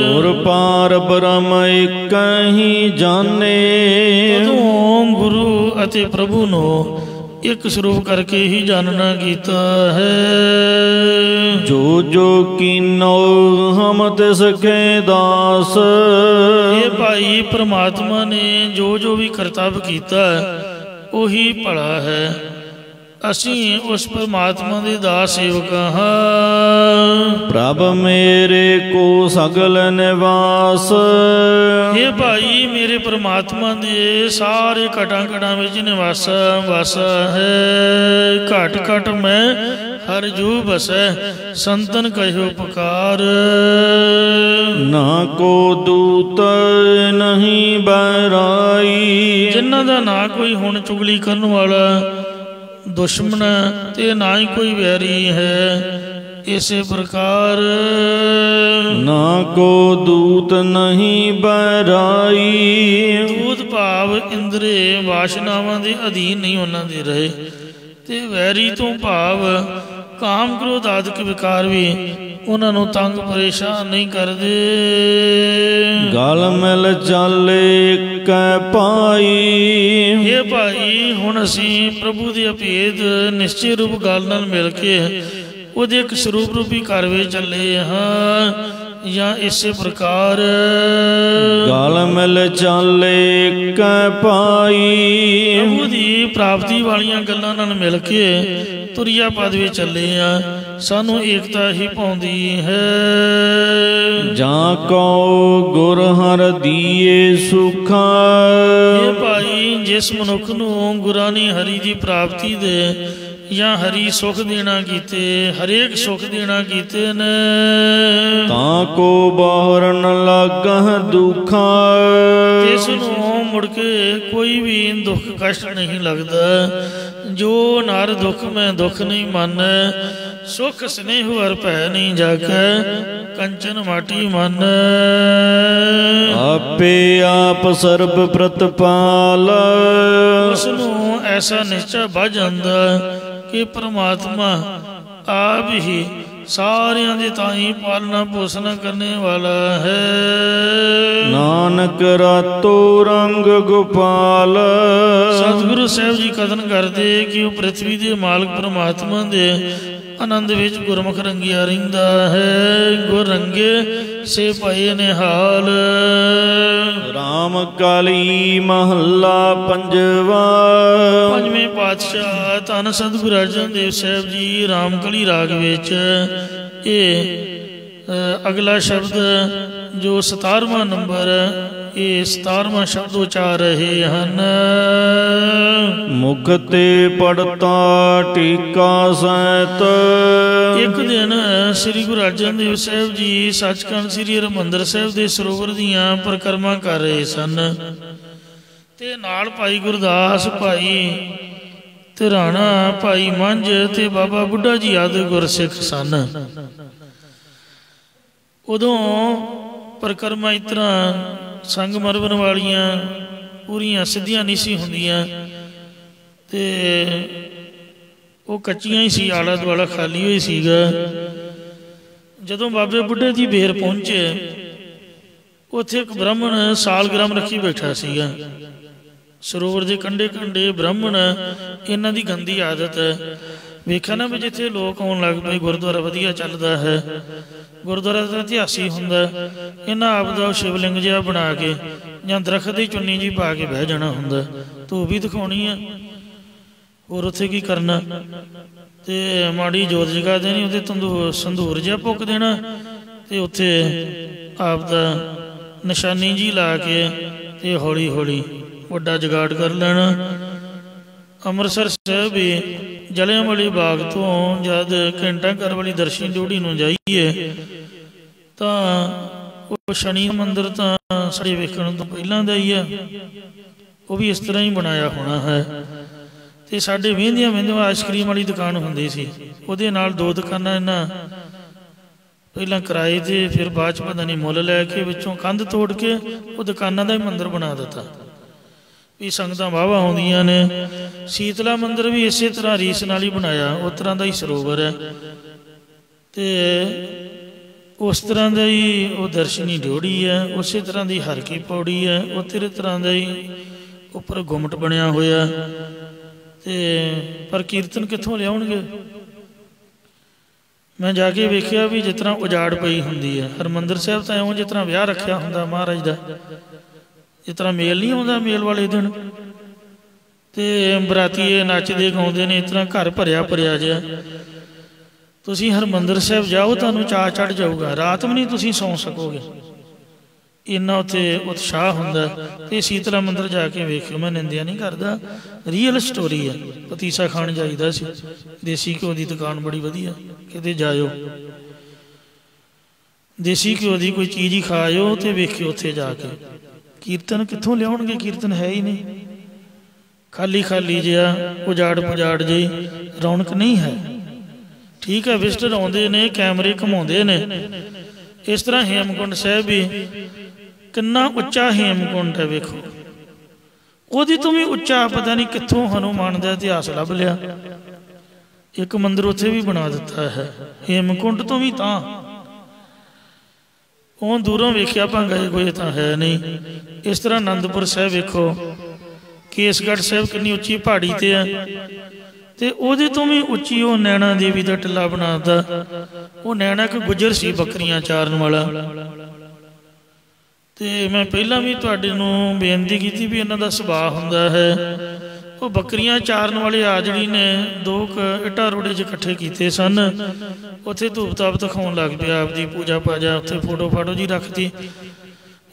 ਗੁਰ ਪਾਰ ਬ੍ਰਹਮ ਇੱਕ ਹੀ ਜਾਣੇ, ਤਦੋਂ ਗੁਰੂ ਅਤੇ ਪ੍ਰਭੂ ਨੂੰ एक स्वरूप करके ही जानना कीता है। जो जो कीनो हम तिसके दास। ये भाई परमात्मा ने जो जो भी करतब कीता वही भला है। असी उस परमात्मा दे दास सेवक हाँ। प्रभ मेरे को सगल निवास। ये भाई मेरे परमात्मा दे सारे घटा घटा विच निवासा वासा है। घट घट मैं हर जू बसै संतन कहो पुकार। ना को दूत नहीं बैराई। जिन्हां दा ना कोई हुण चुगली करन वाला दुश्मन ते ना ही कोई वैरी है। इसे प्रकार ना को दूत नहीं बैराई। दूत भाव इंद्रे वासनावां दे अधीन नहीं उन्हां दे रहे ते वैरी तो भाव काम क्रोध आदि विकार भी उन्हां नूं तंग परेशान नहीं करदे। गल मिल चाले कै पाई। ये भाई हुण असीं प्रभु दे अभेद निश्चय रूप गल नाल मिल के ਉਹਦੇ ਇੱਕ ਸਰੂਪ ਰੂਪੀ ਘਰ ਵਿੱਚ ਚੱਲੇ ਹਾਂ ਜਾਂ ਇਸੇ ਪ੍ਰਕਾਰ ਗਲ ਮਿਲ ਚਾਲੇ ਕੈ ਪਾਈ। ਪ੍ਰਭੂ ਦੀ ਪ੍ਰਾਪਤੀ ਵਾਲੀਆਂ ਗੱਲਾਂ ਨਾਲ ਮਿਲ ਕੇ ਤੁਰਿਆ ਪਦ ਵਿੱਚ ਚੱਲੇ ਆ। ਸਾਨੂੰ ਏਕਤਾ ਹੀ ਪਾਉਂਦੀ ਹੈ। ਜਾਂ ਕੋ ਗੁਰ ਹਰ ਦੀਏ ਸੁਖਾ। ਇਹ ਭਾਈ ਜਿਸ ਮਨੁੱਖ ਨੂੰ ਗੁਰਾਂ ਨੇ ਹਰੀ ਦੀ ਪ੍ਰਾਪਤੀ ਦੇ ਜਾਂ ਹਰੀ ਸੁਖ ਦੇਣਾ ਕੀਤੇ ਹਰੇਕ ਸੁਖ ਦੇਣਾ ਕੀਤੇ ਨੇ ਤਾਂ ਕੋ ਬਾਹਰਨ ਲੱਗਹ ਦੁਖਾ। ਇਸ ਨੂੰ ਮੁੜ ਕੇ ਕੋਈ ਵੀ ਦੁੱਖ ਕਸ਼ਟ ਨਹੀਂ ਲੱਗਦਾ। ਜੋ ਨਰ ਦੁੱਖ ਮੈਂ ਦੁੱਖ ਨਹੀਂ ਮੰਨੈ। ਸੁਖ ਸਨੇਹ ਹਰ ਭੈ ਨਹੀਂ ਜਾਗੈ ਕੰਚਨ ਮਾਟੀ ਮਨ। ਆਪੇ ਆਪ ਸਰਬ ਪ੍ਰਤਪਾਲ। ਉਸ ਨੂੰ ਐਸਾ ਨਿਸ਼ਚਾ ਵੱਜ ਜਾਂਦਾ कि परमात्मा आप ही सारियां दे ताई पालना पोषण करने वाला है। नानक रातो रंग गोपाल। सतगुरु साहब जी कथन करते कि वो पृथ्वी के मालिक परमात्मा दे आनंद विच गुरमुख रंगिया रहिंदा है। गुर रंगे से पाए निहाल। राम काली महला पंजवा। पंजवें पातशाह धन सतगुरु अर्जन देव साहब जी रामकली राग विच ये अगला शब्द जो 17वां नंबर ये 17वां शब्द उचार रहे हैं। मुख ते पड़ता टीका सैत। एक दिन श्री गुरु अर्जन देव साहब जी सचखंड श्री हरिमंदर साहब के सरोवर दियां परिक्रमा कर रहे सन ते नाल भाई गुरदास भाई ते राणा भाई मंझ ते बाबा बुढ़ा जी आदि गुरसिख सन। उदों परिक्रमा इस तरह संग मरवन वालियां पूरियां सीधियां नहीं सी हुंदियां ते वो कच्चियां ही सी। आला दुआला खाली हुई सीगा। जदों बाबे बुढ़े दी बेर पहुंचे उत्थे एक ब्राह्मण सालग्राम रखी बैठा सीगा। सरोवर के कंढे कंढे ब्राह्मण इन्हां दी गंदी आदत है। वेखा ना भी जिथे लोग आउण लग पे गुरुद्वारा वधिया चलदा है। गुरुद्वारा का इतिहास ही हुंदा इन्हां आपदा शिवलिंग जिहा बना के जां दरखत की चुन्नी जी पा के बह जाना हुंदा। धूप भी दिखाउणी है होर उत्थे की करना ते माड़ी जोत जगा देनी उहदे संधूर जिहा फूक देना ते उत्थे आपदा निशानी जी ला के ते हौली हौली वड्डा जगाड़ कर लेना। अमृतसर साहब भी जलियांवाले बाग तो जद घंटा घर वाली दर्शन ड्यूटी नूं जाइए तां वो शनि मंदिर तो साडे वेखण तो पहलां दा ही है। वो भी इस तरह ही बनाया होना है। ते साडे वेंदियां वेंदियां आइसक्रीम वाली दुकान हुंदी सी उहदे नाल दो दुकानां इन्हां पहलां किराए ते फिर बाद च पता नहीं मुल लैके विचों कंध तोड़ के वो दुकानां दा ही मंदिर बना दिता भी संगतां वाहवा आउंदियां ने। शीतला मंदिर भी इस तरह रीस नाल ही बनाया उस तरह का ही सरोवर है ते उस तरह का ही वो दर्शनी ड्योढ़ी है। उस तरह की हर की पौड़ी है। वो तेरे तरह का ही उपर गुमट बनया होया ਤੇ ਪਰ ਕੀਰਤਨ ਕਿੱਥੋਂ ਲਿਆਉਣਗੇ। ਮੈਂ ਜਾ ਕੇ ਵੇਖਿਆ ਵੀ ਜਿਸ ਤਰ੍ਹਾਂ ਉਜਾੜ ਪਈ ਹੁੰਦੀ ਹੈ। ਹਰਿਮੰਦਰ ਸਾਹਿਬ ਤਾਂ ਇਉਂ ਜਿਸ ਤਰ੍ਹਾਂ ਵਿਆਹ ਰੱਖਿਆ ਹੁੰਦਾ ਮਹਾਰਾਜ ਦਾ, ਜਿਸ ਤਰ੍ਹਾਂ ਮੇਲ ਨਹੀਂ ਆਉਂਦਾ ਮੇਲ ਵਾਲੇ ਦਿਨ, ਤੇ ਬਰਾਤੀਏ ਨੱਚਦੇ ਗਾਉਂਦੇ ਨੇ, ਇਸ ਤਰ੍ਹਾਂ ਘਰ ਭਰਿਆ ਭਰਿਆ ਜਿਹਾ। ਤੁਸੀਂ ਹਰਿਮੰਦਰ ਸਾਹਿਬ ਜਾਓ, ਤੁਹਾਨੂੰ ਚਾਅ ਚੜ੍ਹ ਜਾਊਗਾ, ਰਾਤ ਵੀ ਨਹੀਂ ਤੁਸੀਂ ਸੌਂ ਸਕੋਗੇ, ਇੰਨਾ ਉੱਥੇ ਉਤਸ਼ਾਹ ਹੁੰਦਾ। ਤੇ ਸ਼ੀਤਲਾ ਮੰਦਰ ਜਾ ਕੇ ਵੇਖਿਓ, ਮੈਂ ਨਿੰਦਿਆ ਨਹੀਂ ਕਰਦਾ, ਰੀਅਲ ਸਟੋਰੀ ਹੈ। ਪਤੀਸਾ ਖਾਣ ਜਾਈਦਾ ਸੀ, ਦੇਸੀ ਘਿਓ ਦੀ ਦੁਕਾਨ ਬੜੀ ਵਧੀਆ, ਕਿਤੇ ਜਾਇਓ ਦੇਸੀ ਘਿਓ ਦੀ ਕੋਈ ਚੀਜ਼ ਹੀ ਖਾਇਓ ਤੇ ਵੇਖਿਓ ਉੱਥੇ ਜਾ ਕੇ। ਕੀਰਤਨ ਕਿੱਥੋਂ ਲਿਆਉਣਗੇ, ਕੀਰਤਨ ਹੈ ਹੀ ਨਹੀਂ, ਖਾਲੀ ਖਾਲੀ ਜਿਹਾ, ਉਜਾੜ ਪੁਜਾੜ ਜਿਹੀ, ਰੌਣਕ ਨਹੀਂ ਹੈ। ਠੀਕ ਹੈ, ਵਿਜ਼ਟਰ ਆਉਂਦੇ ਨੇ, ਕੈਮਰੇ ਘੁਮਾਉਂਦੇ ਨੇ। ਇਸ ਤਰ੍ਹਾਂ ਹੇਮਕੁੰਟ ਸਾਹਿਬ ਵੀ ਕਿੰਨਾ ਉੱਚਾ ਹੇਮਕੁੰਟ ਹੈ, ਵੇਖੋ ਉਹਦੀ ਤੋਂ ਵੀ ਉੱਚਾ ਪਤਾ ਨਹੀਂ ਕਿੱਥੋਂ ਹਨੂੰਮਾਨ ਦਾ ਇਤਿਹਾਸ ਲੱਭ ਲਿਆ, ਇੱਕ ਮੰਦਿਰ ਉੱਥੇ ਵੀ ਬਣਾ ਦਿੱਤਾ ਹੈ ਹੇਮਕੁੰਟ ਤੋਂ ਵੀ। ਤਾਂ ਉਹ ਦੂਰੋਂ ਵੇਖਿਆ ਭਾਂਗਾ ਕੋਈ ਤਾਂ ਹੈ ਨਹੀਂ। ਇਸ ਤਰ੍ਹਾਂ ਅਨੰਦਪੁਰ ਸਾਹਿਬ ਵੇਖੋ, ਕੇਸਗੜ੍ਹ ਸਾਹਿਬ ਕਿੰਨੀ ਉੱਚੀ ਪਹਾੜੀ ਤੇ ਹੈ, ਤੇ ਉਹਦੇ ਤੋਂ ਵੀ ਉੱਚੀ ਉਹ ਨੈਣਾ ਦੇਵੀ ਦਾ ਟਿੱਲਾ ਬਣਾ ਦਿੱਤਾ। ਉਹ ਨੈਣਾ ਇੱਕ ਗੁੱਜਰ ਸੀ ਬੱਕਰੀਆਂ ਚਾਰਨ ਵਾਲਾ। ਤੇ ਮੈਂ ਪਹਿਲਾਂ ਵੀ ਤੁਹਾਡੇ ਨੂੰ ਬੇਨਤੀ ਕੀਤੀ ਵੀ ਇਹਨਾਂ ਦਾ ਸੁਭਾਅ ਹੁੰਦਾ ਹੈ, ਉਹ ਬੱਕਰੀਆਂ ਚਾਰਨ ਵਾਲੇ ਆਜੜੀ ਨੇ 2 ਇੱਟਾਂ ਰੋੜੇ 'ਚ ਇਕੱਠੇ ਕੀਤੇ ਸਨ, ਉੱਥੇ ਧੂਪ ਤਾਪ ਦਿਖਾਉਣ ਲੱਗ ਪਿਆ, ਆਪਦੀ ਪੂਜਾ ਪਾਜਾ ਉੱਥੇ ਫੋਟੋ ਫਾਟੋ ਜੀ ਰੱਖਤੀ।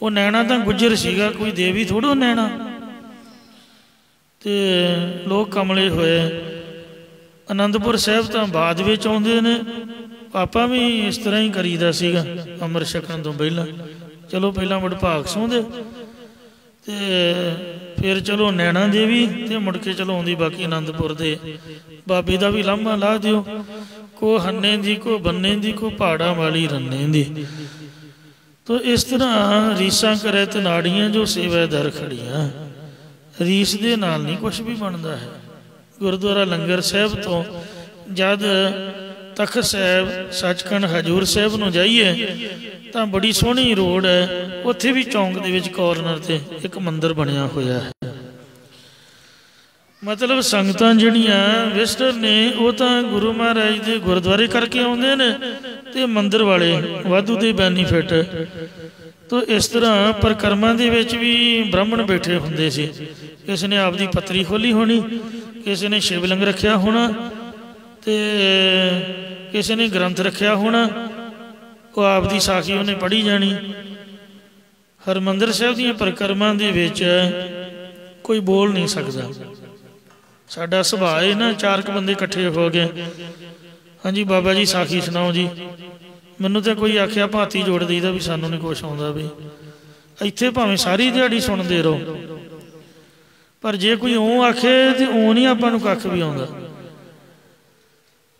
ਉਹ ਨੈਣਾ ਤਾਂ ਗੁੱਜਰ ਸੀਗਾ, ਕੋਈ ਦੇਵੀ ਥੋੜ੍ਹਾ ਨੈਣਾ। ਤੇ ਲੋਕ ਕਮਲੇ ਹੋਏ। ਅਨੰਦਪੁਰ ਸਾਹਿਬ ਤਾਂ ਬਾਅਦ ਵਿੱਚ ਆਉਂਦੇ ਨੇ, ਆਪਾਂ ਵੀ ਇਸ ਤਰ੍ਹਾਂ ਹੀ ਕਰੀਦਾ ਸੀਗਾ ਅੰਮ੍ਰਿਤ ਛਕਣ ਤੋਂ ਪਹਿਲਾਂ। ਚਲੋ ਪਹਿਲਾਂ ਵਡਭਾਗ ਸੌਂਦੇ, ਤੇ ਫਿਰ ਚਲੋ ਨੈਣਾ ਦੇਵੀ, ਤੇ ਮੁੜ ਕੇ ਚਲੋ ਆਉਂਦੀ ਬਾਕੀ ਅਨੰਦਪੁਰ ਦੇ ਬਾਬੇ ਦਾ ਵੀ ਲਾਂਭਾ ਲਾ ਦਿਓ, ਕੋ ਹੰਨੇ ਦੀ, ਕੋ ਬੰਨੇ ਦੀ, ਕੋ ਪਹਾੜਾਂ ਵਾਲੀ ਰੰਨੇ ਦੀ। ਤੋ ਇਸ ਤਰ੍ਹਾਂ ਰੀਸਾਂ ਕਰੇ ਤੇ ਨਾੜੀਆਂ ਜੋ ਸੇਵਾ ਦਰ ਖੜੀਆਂ। ਰੀਸ ਦੇ ਨਾਲ ਨਹੀਂ ਕੁਛ ਵੀ ਬਣਦਾ ਹੈ। ਗੁਰਦੁਆਰਾ ਲੰਗਰ ਸਾਹਿਬ ਤੋਂ ਜਦ ਤਖਤ ਸਾਹਿਬ, ਸੱਚਖੰਡ, ਹਜ਼ੂਰ ਸਾਹਿਬ ਨੂੰ ਜਾਈਏ ਤਾਂ ਬੜੀ ਸੋਹਣੀ ਰੋਡ ਹੈ, ਉੱਥੇ ਵੀ ਚੌਂਕ ਦੇ ਵਿੱਚ ਕੋਰਨਰ ਤੇ ਇੱਕ ਮੰਦਿਰ ਬਣਿਆ ਹੋਇਆ ਹੈ। ਮਤਲਬ ਸੰਗਤਾਂ ਜਿਹੜੀਆਂ ਵਿਜ਼ਟਰ ਨੇ ਉਹ ਤਾਂ ਗੁਰੂ ਮਹਾਰਾਜ ਦੇ ਗੁਰਦੁਆਰੇ ਕਰਕੇ ਆਉਂਦੇ ਨੇ, ਤੇ ਮੰਦਿਰ ਵਾਲੇ ਵਾਧੂ ਦੇ ਬੈਨੀਫਿਟ। ਤੋ ਇਸ ਤਰ੍ਹਾਂ ਪਰਿਕਰਮਾ ਦੇ ਵਿੱਚ ਵੀ ਬ੍ਰਾਹਮਣ ਬੈਠੇ ਹੁੰਦੇ ਸੀ, ਕਿਸੇ ਨੇ ਆਪਦੀ ਪੱਤਰੀ ਖੋਲੀ ਹੋਣੀ, ਕਿਸੇ ਨੇ ਸ਼ਿਵਲਿੰਗ ਰੱਖਿਆ ਹੋਣਾ, ਤੇ ਕਿਸੇ ਨੇ ਗ੍ਰੰਥ ਰੱਖਿਆ ਹੋਣਾ, ਉਹ ਆਪਦੀ ਸਾਖੀ ਉਹਨੇ ਪੜ੍ਹੀ ਜਾਣੀ। ਹਰਿਮੰਦਰ ਸਾਹਿਬ ਦੀਆਂ ਪਰਿਕਰਮਾ ਦੇ ਵਿੱਚ ਕੋਈ ਬੋਲ ਨਹੀਂ ਸਕਦਾ। ਸਾਡਾ ਸੁਭਾਅ ਹੈ ਨਾ, 4 ਬੰਦੇ ਇਕੱਠੇ ਹੋ ਗਏ, ਹਾਂਜੀ ਬਾਬਾ ਜੀ ਸਾਖੀ ਸੁਣਾਓ ਜੀ। ਮੈਨੂੰ ਤਾਂ ਕੋਈ ਆਖਿਆ ਭਾਤੀ ਜੋੜ ਦਈਦਾ ਵੀ ਸਾਨੂੰ ਨਹੀਂ ਕੁਛ ਆਉਂਦਾ। ਵੀ ਇੱਥੇ ਭਾਵੇਂ ਸਾਰੀ ਦਿਹਾੜੀ ਸੁਣਦੇ ਰਹੋ, ਪਰ ਜੇ ਕੋਈ ਉਹ ਆਖੇ ਤੇ ਉਹ ਨਹੀਂ ਆਪਾਂ ਨੂੰ ਕੱਖ ਵੀ ਆਉਂਦਾ।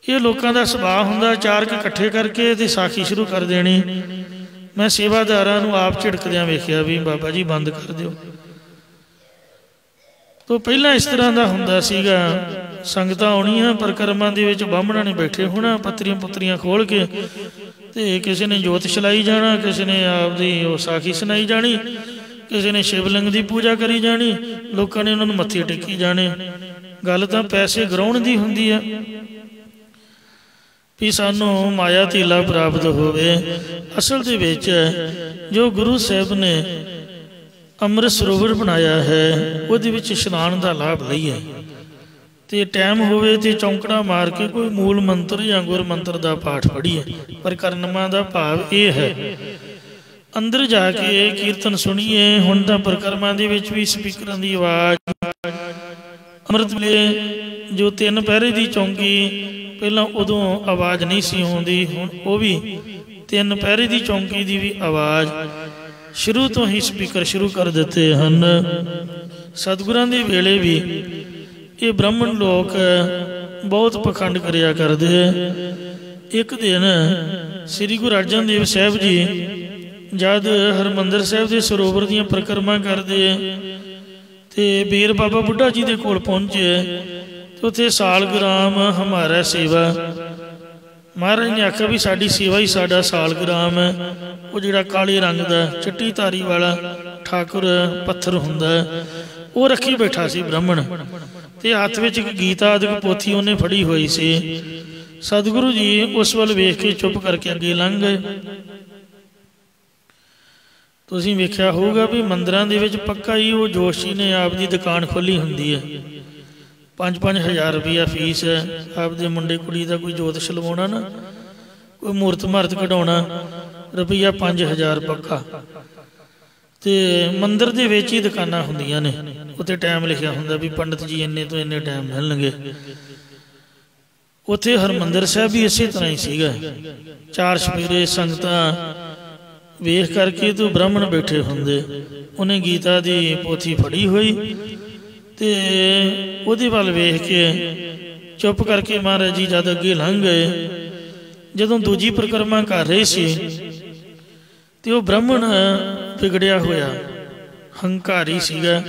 ਇਹ ਲੋਕਾਂ ਦਾ ਸੁਭਾਅ ਹੁੰਦਾ, 4 ਇਕੱਠੇ ਕਰਕੇ ਤੇ ਸਾਖੀ ਸ਼ੁਰੂ ਕਰ ਦੇਣੀ। ਮੈਂ ਸੇਵਾਦਾਰਾਂ ਨੂੰ ਆਪ ਝਿੜਕਦਿਆਂ ਵੇਖਿਆ ਵੀ ਬਾਬਾ ਜੀ ਬੰਦ ਕਰ ਦਿਓ। ਤੋ ਪਹਿਲਾਂ ਇਸ ਤਰ੍ਹਾਂ ਦਾ ਹੁੰਦਾ ਸੀਗਾ, ਸੰਗਤਾਂ ਆਉਣੀਆਂ ਪਰਿਕਰਮਾ ਦੇ ਵਿੱਚ, ਬਾਹਮਣਾਂ ਨੇ ਬੈਠੇ ਹੋਣਾ, ਪੱਤਰੀਆਂ ਪੁੱਤਰੀਆਂ ਖੋਲ ਕੇ, ਤੇ ਕਿਸੇ ਨੇ ਜੋਤ ਛਲਾਈ ਜਾਣਾ, ਕਿਸੇ ਨੇ ਆਪਦੀ ਉਹ ਸਾਖੀ ਸੁਣਾਈ ਜਾਣੀ, ਕਿਸੇ ਨੇ ਸ਼ਿਵਲਿੰਗ ਦੀ ਪੂਜਾ ਕਰੀ ਜਾਣੀ, ਲੋਕਾਂ ਨੇ ਉਹਨਾਂ ਨੂੰ ਮੱਥੇ ਟੇਕੀ ਜਾਣੇ। ਗੱਲ ਤਾਂ ਪੈਸੇ ਗਰਾਉਣ ਦੀ ਹੁੰਦੀ ਹੈ ਵੀ ਸਾਨੂੰ ਮਾਇਆ ਧੇਲਾ ਪ੍ਰਾਪਤ ਹੋਵੇ। ਅਸਲ ਦੇ ਵਿੱਚ ਜੋ ਗੁਰੂ ਸਾਹਿਬ ਨੇ ਅੰਮ੍ਰਿਤ ਸਰੋਵਰ ਬਣਾਇਆ ਹੈ, ਉਹਦੇ ਵਿੱਚ ਇਸ਼ਨਾਨ ਦਾ ਲਾਭ ਲਈਏ, ਤੇ ਟਾਈਮ ਹੋਵੇ ਤੇ ਚੌਂਕੜਾ ਮਾਰ ਕੇ ਕੋਈ ਮੂਲ ਮੰਤਰ ਜਾਂ ਗੁਰ ਮੰਤਰ ਦਾ ਪਾਠ ਪੜ੍ਹੀਏ। ਪਰਿਕਰਮਾ ਦਾ ਭਾਵ ਇਹ ਹੈ, ਅੰਦਰ ਜਾ ਕੇ ਕੀਰਤਨ ਸੁਣੀਏ। ਹੁਣ ਤਾਂ ਪਰਿਕਰਮਾ ਦੇ ਵਿੱਚ ਵੀ ਸਪੀਕਰਾਂ ਦੀ ਆਵਾਜ਼, ਅੰਮ੍ਰਿਤ ਵੇਲੇ ਜੋ 3 ਪਹਿਰੇ ਦੀ ਚੌਂਕੀ, ਪਹਿਲਾਂ ਉਦੋਂ ਆਵਾਜ਼ ਨਹੀਂ ਸੀ ਆਉਂਦੀ, ਹੁਣ ਉਹ ਵੀ 3 ਪਹਿਰੇ ਦੀ ਚੌਂਕੀ ਦੀ ਵੀ ਆਵਾਜ਼ ਸ਼ੁਰੂ ਤੋਂ ਹੀ ਸਪੀਕਰ ਸ਼ੁਰੂ ਕਰ ਦਿੱਤੇ ਹਨ। ਸਤਿਗੁਰਾਂ ਦੇ ਵੇਲੇ ਵੀ ਇਹ ਬ੍ਰਾਹਮਣ ਲੋਕ ਬਹੁਤ ਪਖੰਡ ਕਰਿਆ ਕਰਦੇ। ਇੱਕ ਦਿਨ ਸ੍ਰੀ ਗੁਰੂ ਅਰਜਨ ਦੇਵ ਸਾਹਿਬ ਜੀ ਜਦ ਹਰਿਮੰਦਰ ਸਾਹਿਬ ਦੇ ਸਰੋਵਰ ਦੀਆਂ ਪਰਿਕਰਮਾ ਕਰਦੇ, ਤੇ ਬੀਰ ਬਾਬਾ ਬੁੱਢਾ ਜੀ ਦੇ ਕੋਲ ਪਹੁੰਚੇ, ਤੇ ਉੱਥੇ ਸਾਲਗ੍ਰਾਮ ਹਮਾਰਾ ਸੇਵਾ। ਮਹਾਰਾਜ ਨੇ ਆਖਿਆ ਵੀ ਸਾਡੀ ਸੇਵਾ ਹੀ ਸਾਡਾ ਸਾਲਗ੍ਰਾਮ ਹੈ। ਉਹ ਜਿਹੜਾ ਕਾਲੇ ਰੰਗ ਦਾ ਚਿੱਟੀ ਧਾਰੀ ਵਾਲਾ ਠਾਕੁਰ ਪੱਥਰ ਹੁੰਦਾ, ਉਹ ਰੱਖੀ ਬੈਠਾ ਸੀ ਬ੍ਰਾਹਮਣ। ਤੇ ਹੱਥ ਵਿੱਚ ਇੱਕ ਗੀਤਾ ਆਦਿਕ ਪੋਥੀ ਉਹਨੇ ਫੜੀ ਹੋਈ ਸੀ। ਸਤਿਗੁਰੂ ਜੀ ਉਸ ਵੱਲ ਵੇਖ ਕੇ ਚੁੱਪ ਕਰਕੇ ਅੱਗੇ ਲੰਘ ਗਏ। ਤੁਸੀਂ ਵੇਖਿਆ ਹੋਊਗਾ ਵੀ ਮੰਦਿਰਾਂ ਦੇ ਵਿੱਚ ਪੱਕਾ ਹੀ ਉਹ ਜੋਸ਼ੀ ਨੇ ਆਪ ਦੀ ਦੁਕਾਨ ਖੋਲ੍ਹੀ ਹੁੰਦੀ ਹੈ। 5-5 ਹਜ਼ਾਰ ਰੁਪਈਆ ਫੀਸ ਹੈ। ਆਪਦੇ ਮੁੰਡੇ ਕੁੜੀ ਦਾ ਕੋਈ ਜੋਤਿਸ਼ ਲਵਾਉਣਾ ਨਾ, ਕੋਈ ਮੂਰਤ ਮਾਰਤ ਕਢਾਉਣਾ, ਰੁਪਈਆ 5000 ਪੱਕਾ। ਤੇ ਮੰਦਿਰ ਦੇ ਵਿੱਚ ਹੀ ਦੁਕਾਨਾਂ ਹੁੰਦੀਆਂ ਨੇ, ਉੱਥੇ ਟਾਈਮ ਲਿਖਿਆ ਹੁੰਦਾ ਵੀ ਪੰਡਤ ਜੀ ਇੰਨੇ ਤੋਂ ਇੰਨੇ ਟਾਈਮ ਮਿਲਣਗੇ। ਉੱਥੇ ਹਰਿਮੰਦਰ ਸਾਹਿਬ ਵੀ ਇਸੇ ਤਰ੍ਹਾਂ ਹੀ ਸੀਗਾ। 4 ਚੁਫੇਰੇ ਸੰਗਤਾਂ ਵੇਖ ਕਰਕੇ ਤੋਂ ਬ੍ਰਾਹਮਣ ਬੈਠੇ ਹੁੰਦੇ। ਉਹਨੇ ਗੀਤਾ ਦੀ ਪੋਥੀ ਫੜੀ ਹੋਈ ਤੇ ਉਹਦੇ ਵੱਲ ਵੇਖ ਕੇ ਚੁੱਪ ਕਰਕੇ ਮਹਾਰਾਜ ਜੀ ਜਦ ਅੱਗੇ ਲੰਘ ਗਏ। ਜਦੋਂ ਦੂਜੀ ਪਰਿਕਰਮਾ ਕਰ ਰਹੇ ਸੀ ਤੇ ਉਹ ਬ੍ਰਾਹਮਣ ਵਿਗੜਿਆ ਹੋਇਆ ਹੰਕਾਰੀ ਸੀਗਾ।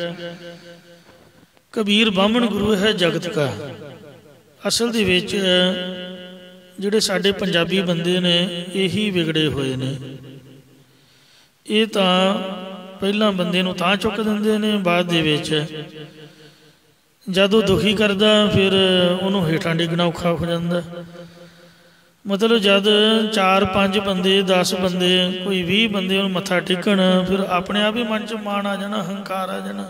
ਕਬੀਰ ਬਾਹਮਣ ਗੁਰੂ ਹੈ ਜਗਤ ਕਾ। ਅਸਲ ਦੇ ਵਿੱਚ ਜਿਹੜੇ ਸਾਡੇ ਪੰਜਾਬੀ ਬੰਦੇ ਨੇ ਇਹੀ ਵਿਗੜੇ ਹੋਏ ਨੇ। ਇਹ ਤਾਂ ਪਹਿਲਾਂ ਬੰਦੇ ਨੂੰ ਤਾਂ ਚੁੱਕ ਦਿੰਦੇ ਨੇ, ਬਾਅਦ ਦੇ ਵਿੱਚ ਜਦੋਂ ਦੁਖੀ ਕਰਦਾ ਫਿਰ ਉਹਨੂੰ ਹੇਠਾਂ ਡਿੱਗਣਾ ਔਖਾ ਹੋ ਜਾਂਦਾ। ਮਤਲਬ ਜਦ 4-5 ਬੰਦੇ 10 ਬੰਦੇ ਕੋਈ 20 ਬੰਦੇ ਉਹਨੂੰ ਮੱਥਾ ਟੇਕਣ, ਫਿਰ ਆਪਣੇ ਆਪ ਹੀ ਮਨ 'ਚ ਮਾਣ ਆ ਜਾਣਾ, ਹੰਕਾਰ ਆ ਜਾਣਾ।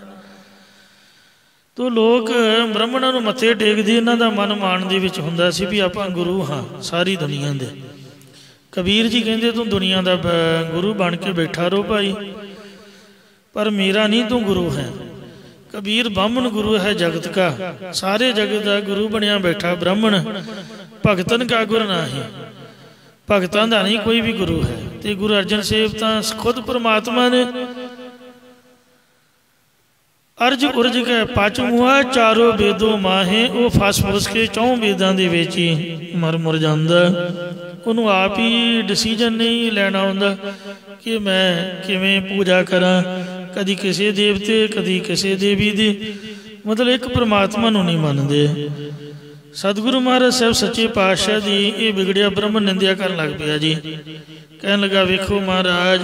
ਤੋ ਲੋਕ ਬ੍ਰਾਹਮਣਾਂ ਨੂੰ ਮੱਥੇ ਟੇਕਦੇ, ਇਹਨਾਂ ਦਾ ਮਨ ਮਾਣ ਦੇ ਵਿੱਚ ਹੁੰਦਾ ਸੀ ਵੀ ਆਪਾਂ ਗੁਰੂ ਹਾਂ ਸਾਰੀ ਦੁਨੀਆ ਦੇ। ਕਬੀਰ ਜੀ ਕਹਿੰਦੇ ਤੂੰ ਦੁਨੀਆ ਦਾ ਗੁਰੂ ਬਣ ਕੇ ਬੈਠਾ ਰਹੋ ਭਾਈ, ਪਰ ਮੇਰਾ ਨਹੀਂ ਤੂੰ ਗੁਰੂ ਹੈ। ਕਬੀਰ ਬਾਹਮਣ ਗੁਰੂ ਹੈ ਜਗਤ ਕਾ। ਸਾਰੇ ਜਗਤ ਦਾ ਗੁਰੂ ਬਣਿਆ ਬੈਠਾ ਬ੍ਰਾਹਮਣ। ਭਗਤਨ ਕਾ ਗੁਰ ਨਾਹੀਂ। ਭਗਤਾਂ ਦਾ ਨਹੀਂ ਕੋਈ ਵੀ ਗੁਰੂ ਹੈ। ਤੇ ਗੁਰੂ ਅਰਜਨ ਸਾਹਿਬ ਤਾਂ ਖੁਦ ਪਰਮਾਤਮਾ ਨੇ। ਅਰਜ ਉਰਜ ਕੇ ਪਚ ਮੁਆ ਚਾਰੋ ਵੇਦੋ ਮਾਹੇ। ਉਹ ਫਸ ਫੁਸ ਕੇ 4 ਵੇਦਾਂ ਦੇ ਵਿੱਚ ਹੀ ਮਰ ਜਾਂਦਾ। ਉਹਨੂੰ ਆਪ ਹੀ ਡਿਸੀਜਨ ਨਹੀਂ ਲੈਣਾ ਆਉਂਦਾ ਕਿ ਮੈਂ ਕਿਵੇਂ ਪੂਜਾ ਕਰਾਂ, ਕਦੀ ਕਿਸੇ ਦੇਵਤੇ ਕਦੀ ਕਿਸੇ ਦੇਵੀ ਦੀ। ਮਤਲਬ ਇੱਕ ਪਰਮਾਤਮਾ ਨੂੰ ਨਹੀਂ ਮੰਨਦੇ। ਸਤਿਗੁਰੂ ਮਹਾਰਾਜ ਸਾਹਿਬ ਸੱਚੇ ਪਾਤਸ਼ਾਹ ਦੀ ਇਹ ਵਿਗੜਿਆ ਬ੍ਰਾਹਮਣ ਨਿੰਦਿਆ ਕਰਨ ਲੱਗ ਪਿਆ ਜੀ। ਕਹਿਣ ਲੱਗਾ ਵੇਖੋ ਮਹਾਰਾਜ,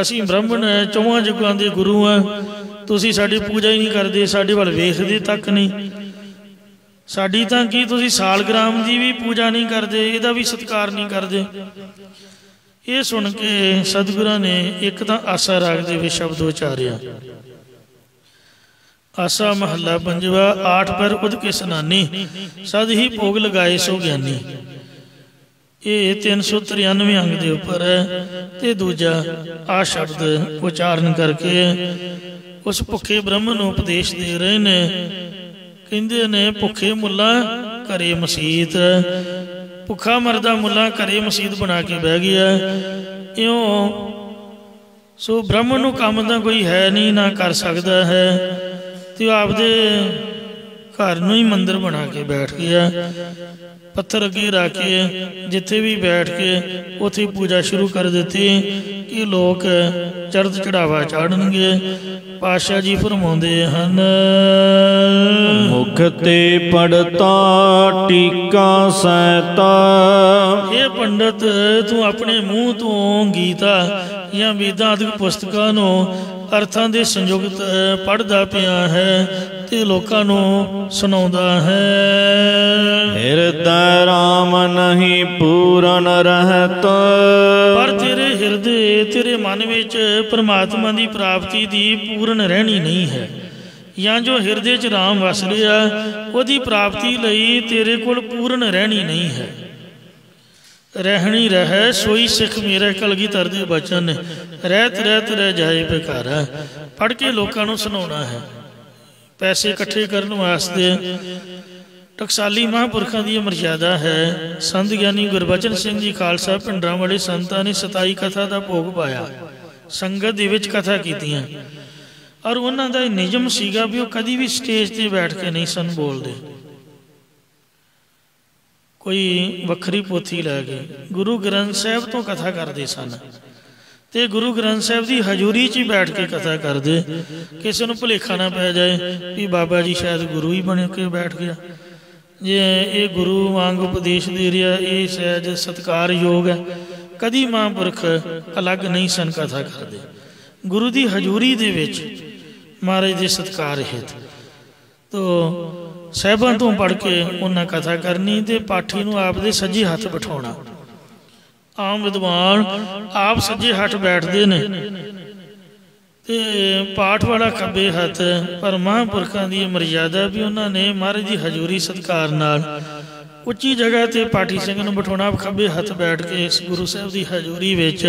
ਅਸੀਂ ਬ੍ਰਾਹਮਣ 4 ਯੁੱਗਾਂ ਦੇ ਗੁਰੂ ਹਾਂ, ਤੁਸੀਂ ਸਾਡੀ ਪੂਜਾ ਹੀ ਨਹੀਂ ਕਰਦੇ, ਸਾਡੇ ਵੱਲ ਵੇਖਦੇ ਤੱਕ ਨਹੀਂ। ਸਾਡੀ ਤਾਂ ਕੀ ਤੁਸੀਂ ਸਾਲਗ੍ਰਾਮ ਦੀ ਵੀ ਪੂਜਾ ਨਹੀਂ ਕਰਦੇ, ਇਹਦਾ ਵੀ ਸਤਿਕਾਰ ਨਹੀਂ ਕਰਦੇ। ਇਹ ਸੁਣ ਕੇ ਸਤਿਗੁਰਾਂ ਨੇ ਇੱਕ ਤਾਂ ਆਸਾ ਰਾਗ ਦੇ ਵਿੱਚ ਸ਼ਬਦ ਉਚਾਰਿਆ। ਆਸਾ ਮਹੱਲਾ 5ਵਾਂ। 8 ਪਰ ਉਦ ਕੇ ਸਨਾਨੀ ਸਦ ਹੀ ਭੋਗ ਲਗਾਏ ਸੋ ਗਿਆਨੀ। ਇਹ 393 ਅੰਗ ਦੇ ਉੱਪਰ ਹੈ। ਤੇ ਦੂਜਾ ਆ ਸ਼ਬਦ ਉਚਾਰਨ ਕਰਕੇ ਉਸ ਭੁੱਖੇ ਬ੍ਰਾਹਮਣ ਨੂੰ ਉਪਦੇਸ਼ ਦੇ ਰਹੇ ਨੇ। ਕਹਿੰਦੇ ਨੇ ਭੁੱਖੇ ਮੁੱਲਾ ਘਰੇ ਮਸੀਤ। ਭੁੱਖਾ ਮਰਦਾ ਮੁੱਲਾ ਘਰੇ ਮਸੀਤ ਬਣਾ ਕੇ ਬਹਿ ਗਿਆ। ਇਉਂ ਸੋ ਬ੍ਰਾਹਮਣ ਨੂੰ ਕੰਮ ਤਾਂ ਕੋਈ ਹੈ ਨਹੀਂ, ਨਾ ਕਰ ਸਕਦਾ ਹੈ। ਤੇ ਉਹ ਆਪਦੇ ਘਰ ਨੂੰ ਹੀ ਮੰਦਿਰ ਬਣਾ ਕੇ ਬੈਠ ਗਿਆ। ਪੱਥਰ ਅੱਗੇ ਰੱਖ ਕੇ ਜਿੱਥੇ ਵੀ ਬੈਠ ਕੇ ਉੱਥੇ ਪੂਜਾ ਸ਼ੁਰੂ ਕਰ ਦਿੱਤੀ ਕਿ ਲੋਕ ਚੜ੍ਹਤ ਚੜਾਵਾ ਚਾੜਨਗੇ। ਪਾਤਸ਼ਾਹ ਜੀ ਫਰਮਾਉਂਦੇ ਹਨ, ਮੁਖ ਤੇ ਪੜਤਾ ਟੀਕਾ ਸੈਤਾ। ਇਹ ਪੰਡਤ ਤੂੰ ਆਪਣੇ ਮੂੰਹ ਤੋਂ ਗੀਤਾ ਜਾਂ ਵੇਦਾਂ ਆਦਿਕ ਪੁਸਤਕਾਂ ਨੂੰ ਅਰਥਾਂ ਦੇ ਸੰਯੁਕਤ ਪੜ੍ਹਦਾ ਪਿਆ ਹੈ ਤੇ ਲੋਕਾਂ ਨੂੰ ਸੁਣਾਉਂਦਾ ਹੈ। ਹਿਰਦੈ ਰਾਮ ਨਹੀਂ ਪੂਰਨ ਰਹਿਤ। ਪਰ ਤੇਰੇ ਹਿਰਦੇ ਤੇਰੇ ਮਨ ਵਿੱਚ ਪਰਮਾਤਮਾ ਦੀ ਪ੍ਰਾਪਤੀ ਦੀ ਪੂਰਨ ਰਹਿਣੀ ਨਹੀਂ ਹੈ। ਜਾਂ ਜੋ ਹਿਰਦੇ 'ਚ ਰਾਮ ਵਸ ਰਿਹਾ ਉਹਦੀ ਪ੍ਰਾਪਤੀ ਲਈ ਤੇਰੇ ਕੋਲ ਪੂਰਨ ਰਹਿਣੀ ਨਹੀਂ ਹੈ। ਰਹਿਣੀ ਰਹਿ ਸੋਈ ਸਿੱਖ ਮੇਰੇ ਕਲਗੀਧਰ ਦੇ ਬਚਨ ਨੇ। ਰਹਿਤ ਰਹਿਤ ਰਹਿ ਜਾਏ ਬੇਕਾਰਾ। ਪੜ੍ਹ ਕੇ ਲੋਕਾਂ ਨੂੰ ਸੁਣਾਉਣਾ ਹੈ। ਪੈਸੇ ਇਕੱਠੇ ਕਰਨ ਵਾਸਤੇ ਟਕਸਾਲੀ ਮਹਾਂਪੁਰਖਾਂ ਦੀ ਮਰਜ਼ਾਦਾ ਹੈ। ਸੰਤ ਗਿਆਨੀ ਗੁਰਬਚਨ ਸਿੰਘ ਜੀ ਖਾਲਸਾ ਪਿੰਡਰਾਂ ਵਾਲੇ ਸੰਤਾਂ ਨੇ 27 ਕਥਾ ਦਾ ਭੋਗ ਪਾਇਆ। ਸੰਗਤ ਦੇ ਵਿੱਚ ਕਥਾ ਕੀਤੀਆਂ। ਔਰ ਉਹਨਾਂ ਦਾ ਇਹ ਨਿਯਮ ਸੀਗਾ ਵੀ ਉਹ ਕਦੀ ਵੀ ਸਟੇਜ 'ਤੇ ਬੈਠ ਕੇ ਨਹੀਂ ਸਨ ਬੋਲਦੇ। ਕੋਈ ਵੱਖਰੀ ਪੋਥੀ ਲੈ ਕੇ ਗੁਰੂ ਗ੍ਰੰਥ ਸਾਹਿਬ ਤੋਂ ਕਥਾ ਕਰਦੇ ਸਨ। ਤੇ ਗੁਰੂ ਗ੍ਰੰਥ ਸਾਹਿਬ ਦੀ ਹਜ਼ੂਰੀ 'ਚ ਹੀ ਬੈਠ ਕੇ ਕਥਾ ਕਰਦੇ। ਕਿਸੇ ਨੂੰ ਭੁਲੇਖਾ ਨਾ ਪੈ ਜਾਏ ਵੀ ਬਾਬਾ ਜੀ ਸ਼ਾਇਦ ਗੁਰੂ ਹੀ ਬਣ ਕੇ ਬੈਠ ਗਿਆ। ਜੇ ਇਹ ਗੁਰੂ ਵਾਂਗ ਉਪਦੇਸ਼ ਦੇ ਰਿਹਾ, ਇਹ ਸਹਿਜ ਸਤਿਕਾਰਯੋਗ ਹੈ। ਕਦੀ ਮਹਾਂਪੁਰਖ ਅਲੱਗ ਨਹੀਂ ਸਨ ਕਥਾ ਕਰਦੇ। ਗੁਰੂ ਦੀ ਹਜ਼ੂਰੀ ਦੇ ਵਿੱਚ ਮਹਾਰਾਜ ਦੇ ਸਤਿਕਾਰ ਹਿਤ। ਤੋ ਸਾਹਿਬਾਂ ਤੋਂ ਪੜ੍ਹ ਕੇ ਉਹਨਾਂ ਕਥਾ ਕਰਨੀ ਤੇ ਪਾਠੀ ਨੂੰ ਆਪ ਦੇ ਸੱਜੇ ਹੱਥ ਬਿਠਾਉਣਾ। ਆਮ ਵਿਦਵਾਨ ਆਪ ਸੱਜੇ ਹੱਥ ਬੈਠਦੇ ਨੇ ਤੇ ਪਾਠ ਵਾਲਾ ਖੱਬੇ ਹੱਥ। ਪਰ ਮਹਾਂਪੁਰਖਾਂ ਦੀ ਮਰਜ਼ਾਦਾ ਵੀ ਉਹਨਾਂ ਨੇ ਮਹਾਰਾਜ ਦੀ ਹਜ਼ੂਰੀ ਸਤਿਕਾਰ ਨਾਲ ਉੱਚੀ ਜਗ੍ਹਾ ਤੇ ਪਾਠੀ ਸਿੰਘ ਨੂੰ ਬਿਠਾਉਣਾ, ਖੱਬੇ ਹੱਥ ਬੈਠ ਕੇ ਇਸ ਗੁਰੂ ਸਾਹਿਬ ਦੀ ਹਜ਼ੂਰੀ ਵਿੱਚ